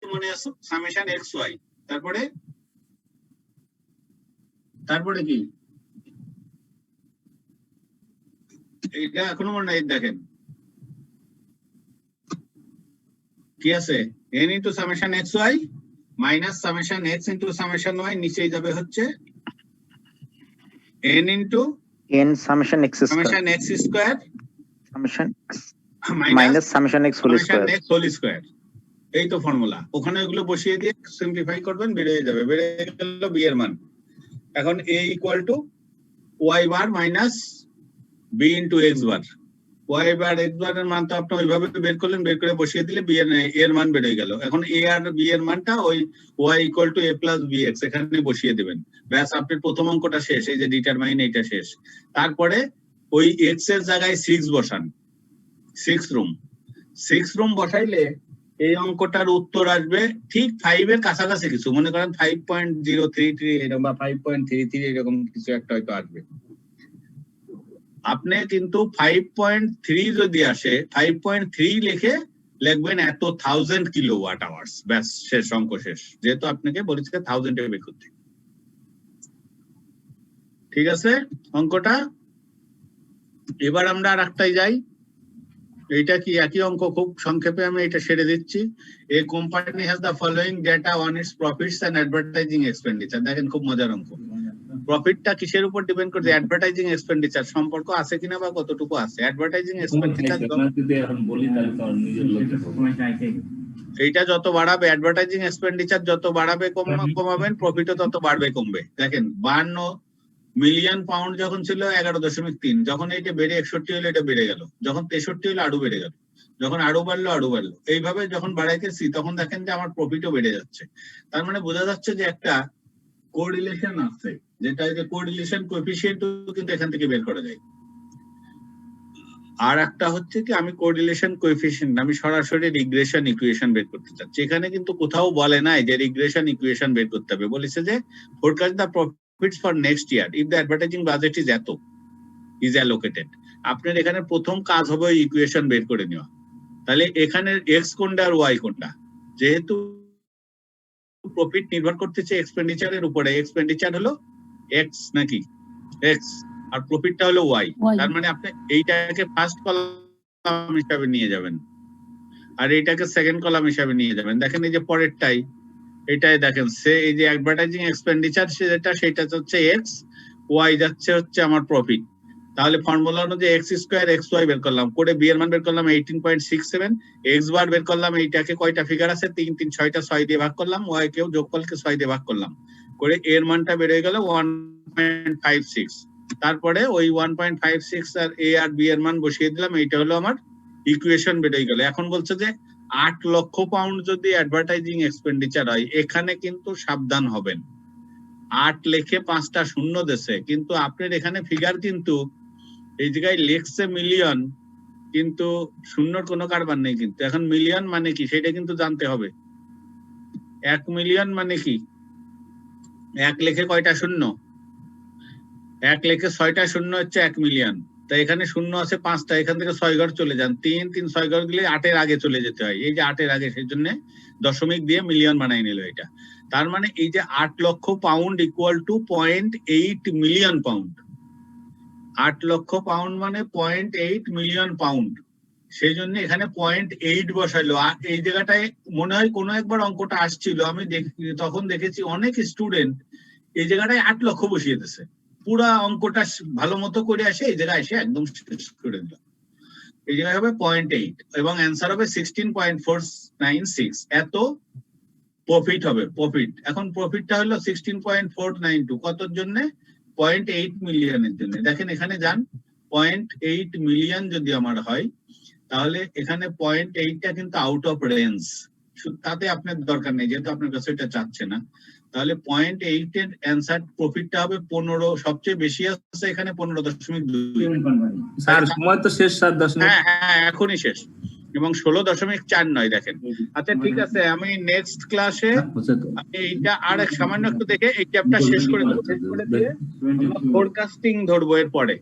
Speaker 1: মনে আছে, সামেশন এক্স ওয়াই, তারপরে কি এটা এখনো মনে নাই, দেখেন কি আছে, n into summation x y minus summation x into summation y, নিচেই যাবে হচ্ছে n into
Speaker 5: n summation x square
Speaker 1: summation x square
Speaker 5: summation
Speaker 1: minus
Speaker 5: minus summation x whole
Speaker 1: summation
Speaker 5: square.
Speaker 1: X whole square. এই তো formula, ওখানে ওগুলো বসিয়ে দিয়ে simplify করবেন, বেরিয়ে যাবে, বেড়ে গেল বি এর মান। এখন a equal to Y bar minus B into X bar. Y bar X bar এর মান তো আপনি ওইভাবে বের করলেন, বের করে বসিয়ে দিলে বি এর মান বেরিয়ে গেল। এখন a আর বি এর মানটা ওই y equal to a plus b x এখানে বসিয়ে দেবেন, ব্যাস আপনার প্রথম অঙ্কটা শেষ, এই যে ডিটারমাইন এইটা শেষ। তারপরে ওই এক্স এর জায়গায় 6 বসান, 6 রুম বসাইলে এই অঙ্কটার উত্তর আসবে ঠিক 5 এর কাছাকাছি কিছু, মনে করেন 5.033 এরকম বা 5.33 এরকম কিছু একটা হয়তো আসবে। আপনি কিন্তু 5.3 যদি আসে 5.3 লিখে লিখবেন এত 1000 কিলোওয়াট আওয়ার্স, ব্যাস শেষ, অঙ্ক শেষ, যেহেতু আপনাকে বলেছে 1000 এ বের করতে। ঠিক আছে অঙ্কটা? এবার আমরা আর একটাই যাই, এইটা কি একই অঙ্ক, খুব সংক্ষেপে আমি এটা সেরে দিচ্ছি। A company has the following data on its profits and advertising expenditure. দেখেন খুব মজার অঙ্ক। প্রফিটটা কিসের উপর ডিপেন্ড করছে? অ্যাডভার্টাইজিং এক্সপেন্ডিচার সম্পর্ক আছে কিনা বা কতটুকু আছে। অ্যাডভার্টাইজিং এক্সপেন্ডিচার এইটা যত বাড়াবে, অ্যাডভার্টাইজিং এক্সপেন্ডিচার যত বাড়াবে কমাবেন, প্রফিটও তত বাড়বে কমবে। দেখেন 52 মিলিয়ন পাউন্ড যখন ছিল 11.3, যখন এইটা বেড়ে 61 হলো এটা বেড়ে গেল, যখন 63 হলো আরো বেড়ে গেল, যখন আরো বাড়লো। এইভাবে যখন বাড়াইতেছি তখন দেখেন যে আমার প্রফিটও বেড়ে যাচ্ছে। তার মানে বোঝা যাচ্ছে যে একটা কোরিলেশন আছে, যেটা যে কোরিলেশন কোএফিসিয়েন্ট কিন্তু এখান থেকে বের করা যায়। আর একটা হচ্ছে কি, আমি কোরিলেশন কোএফিসিয়েন্ট আমি সরাসরি রিগ্রেশন ইকুয়েশন বের করতে চাচ্ছি। এখানে কিন্তু কোথাও বলে নাই যে রিগ্রেশন ইকুয়েশন বের করতে হবে, বলেছে যে forecast the profits for next year if the advertising budget is allocated. আপনার এখানে প্রথম কাজ হবে ইকুয়েশন বের করে নেওয়া। তাহলে এখানে এক্স কোনটা আর ওয়াই কোনটা? যেহেতু প্রফিট নির্ভর করতেছে এক্সপেন্ডিচারের উপরে, এক্সপেন্ডিচার হলো এক্স নাকি এক্স, আর প্রফিটটা হলো ওয়াই। তার মানে আপনি এইটাকে ফার্স্ট কলাম হিসাবে নিয়ে যাবেন আর এইটাকে সেকেন্ড কলাম হিসাবে নিয়ে যাবেন। দেখেন এই যে পরেরটাই, এটাই দেখেন সে এই যে অ্যাডভার্টাইজিং এক্সপেন্ডিচার সেটা হচ্ছে এক্স, ওয়াই যাচ্ছে হচ্ছে আমার প্রফিট। তাহলে ফর্মুলা অনুযায়ী এক্স স্কোয়ার এক্স ওয়াই বের করলাম, করে বি এর মান বের করলাম 18.67, এক্স বার বের করলাম, এইটাকে কয়টা ফিগার আছে 3 3 6টা 6 দিয়ে ভাগ করলাম, ওয়াই কেও যোগফলকে 6 দিয়ে ভাগ করলাম, করে এর মানটা বেড়ে গেল 1.56। তারপরে ওই 1.56 আর এ আর বি এর মান বসিয়ে দিলাম, এইটা হলো আমার ইকুয়েশন বেড়ে গেল। এখন বলছে যে 8 লক্ষ পাউন্ড যদি অ্যাডভার্টাইজিং এক্সপেন্ডিচার হয়, এখানে কিন্তু সাবধান হবেন। 8 লেখে 5টা শূন্য দেছে, কিন্তু আপনার এখানে ফিগার কিন্তু এই জায়গায় লেখছে মিলিয়ন, কিন্তু শূন্যর কোনো কারবার নেই। কিন্তু এখন মিলিয়ন মানে কি সেটা কিন্তু জানতে হবে। 1 মিলিয়ন মানে কি? 1 লেখে কয়টা শূন্য? 1 লেখে 6টা শূন্য হচ্ছে 1 মিলিয়ন। তাই এখানে শূন্য আছে 5টা, এখান থেকে 6 ঘর চলে যান, 3 3 6 ঘর গেলে 8 এর আগে চলে যেতে হয়। এই যে 8 এর আগে, সেই জন্য দশমিক দিয়ে মিলিয়ন বানাই নিল এটা। তার মানে এই যে 8 লক্ষ pound equal to 0.8 million pound. 8 লক্ষ পাউন্ড মানে 0.8 মিলিয়ন পাউন্ড। সেই জন্য এখানে 0.8 বসাইলো। আর এই জায়গাটায় মনে হয় কোনো একবার অঙ্কটা আসছিল, আমি তখন দেখেছি অনেক স্টুডেন্ট এই জায়গাটায় 8 লক্ষ বসিয়ে দিয়েছে। পুরা অঙ্কটা ভালো মতো করে আসে এই জায়গায় এসে একদম শেষ করে দিল। এই জায়গায় হবে 0.8 এবং অ্যান্সার হবে 16.496। এত প্রফিট হবে, প্রফিট। এখন প্রফিটটা হলো 16.492 কতর জন্য? 0.8 মিলিয়নের জন্য। দেখেন এখানে যান, 0.8 মিলিয়ন যদি আমার হয়, তাহলে এখানে 0.8টা কিন্তু আউট অফ রেঞ্জ, তাতে আপনার দরকার নেই, যেহেতু আপনার কাছে এটা চাচ্ছে না। তাহলে 0.8 এর অ্যান্সার প্রফিটটা হবে 15, সবচেয়ে বেশি আছে এখানে 15.2।
Speaker 3: স্যার সময় তো শেষ, স্যার 10 মিনিট।
Speaker 1: হ্যাঁ এখনই শেষ, এবং 16.49 দেখেন। আচ্ছা ঠিক আছে, আমি নেক্সট ক্লাসে আমি এইটা আর এক সামান্য একটু দেখে এই চ্যাপ্টার শেষ করে দেবো, শেষ করে দিয়ে ফোরকাস্টিং ধরবো এর পরে।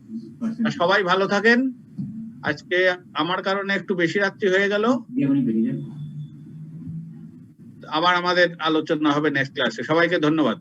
Speaker 1: সবাই ভালো থাকেন। আজকে আমার কারণে একটু বেশি রাত্রি হয়ে গেল, আবার আমাদের আলোচনা হবে নেক্সট ক্লাসে। সবাইকে ধন্যবাদ।